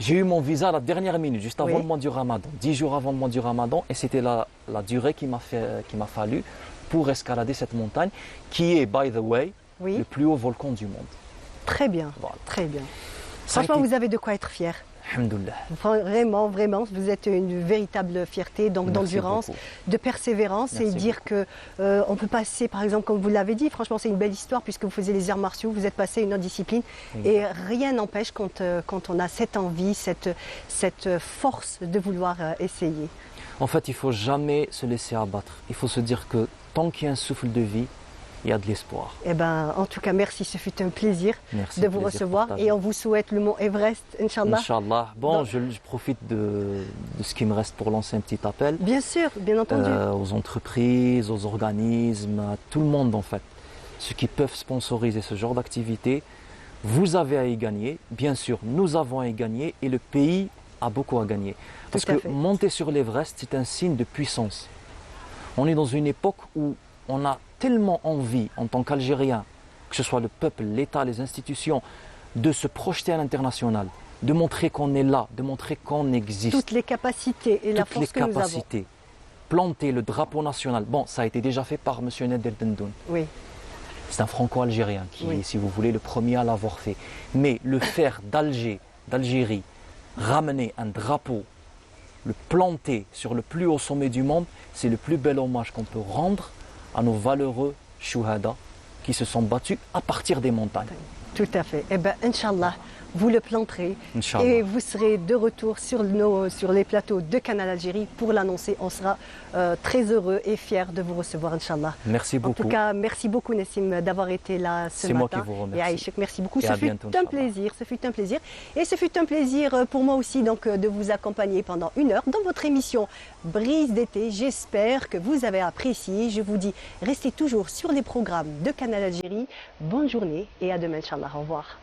J'ai eu mon visa à la dernière minute, juste avant Oui. le mois du Ramadan, 10 jours avant le mois du Ramadan, et c'était la durée qu'il m'a fallu pour escalader cette montagne, qui est, by the way, Oui. le plus haut volcan du monde. Très bien, Voilà. très bien. Ça a Franchement, été- vous avez de quoi être fier. Alhamdoulilah. Vraiment, vraiment, vous êtes une véritable fierté donc Merci d'endurance, beaucoup. de persévérance et Merci dire que on peut passer, par exemple, comme vous l'avez dit, franchement, c'est une belle histoire puisque vous faisiez les arts martiaux, vous êtes passé à une autre discipline et rien n'empêche quand on a cette envie, cette force de vouloir essayer. En fait, il ne faut jamais se laisser abattre. Il faut se dire que tant qu'il y a un souffle de vie, il y a de l'espoir. Eh ben, en tout cas, merci, ce fut un plaisir Merci, de vous plaisir recevoir partagé. et on vous souhaite le mont Everest, Inch'Allah. Inch'Allah. Bon, Donc- je profite de ce qui me reste pour lancer un petit appel. Bien sûr, bien entendu. Aux entreprises, aux organismes, à tout le monde en fait. Ceux qui peuvent sponsoriser ce genre d'activité, vous avez à y gagner. Bien sûr, nous avons à y gagner et le pays a beaucoup à gagner. Parce Tout à que fait. monter sur l'Everest, c'est un signe de puissance. On est dans une époque où on a tellement envie, en tant qu'Algériens, que ce soit le peuple, l'État, les institutions, de se projeter à l'international, de montrer qu'on est là, de montrer qu'on existe. Toutes les capacités et la Toutes les force que nous avons. capacités. planter le drapeau national. Bon, ça a été déjà fait par M. Nader Dendoun. Oui. C'est un franco-algérien qui Oui. est, si vous voulez, le premier à l'avoir fait. Mais le faire d'Algérie, ramener un drapeau, le planter sur le plus haut sommet du monde, c'est le plus bel hommage qu'on peut rendre à nos valeureux chouhada qui se sont battus à partir des montagnes. Tout à fait. Eh bien, Inch'Allah, vous le planterez Inch'Allah. et vous serez de retour sur les plateaux de Canal Algérie pour l'annoncer. On sera très heureux et fiers de vous recevoir, Inch'Allah. Merci En beaucoup. tout cas, merci beaucoup Nessim d'avoir été là ce C'est matin. moi qui vous remercie. Et Aïchek, merci beaucoup. Et Ce à fut bientôt, un Inch'Allah. plaisir. Ce fut un plaisir. Et ce fut un plaisir pour moi aussi donc de vous accompagner pendant 1 heure dans votre émission Brise d'été. J'espère que vous avez apprécié. Je vous dis, restez toujours sur les programmes de Canal Algérie. Bonne journée et à demain, Inch'Allah. Au revoir.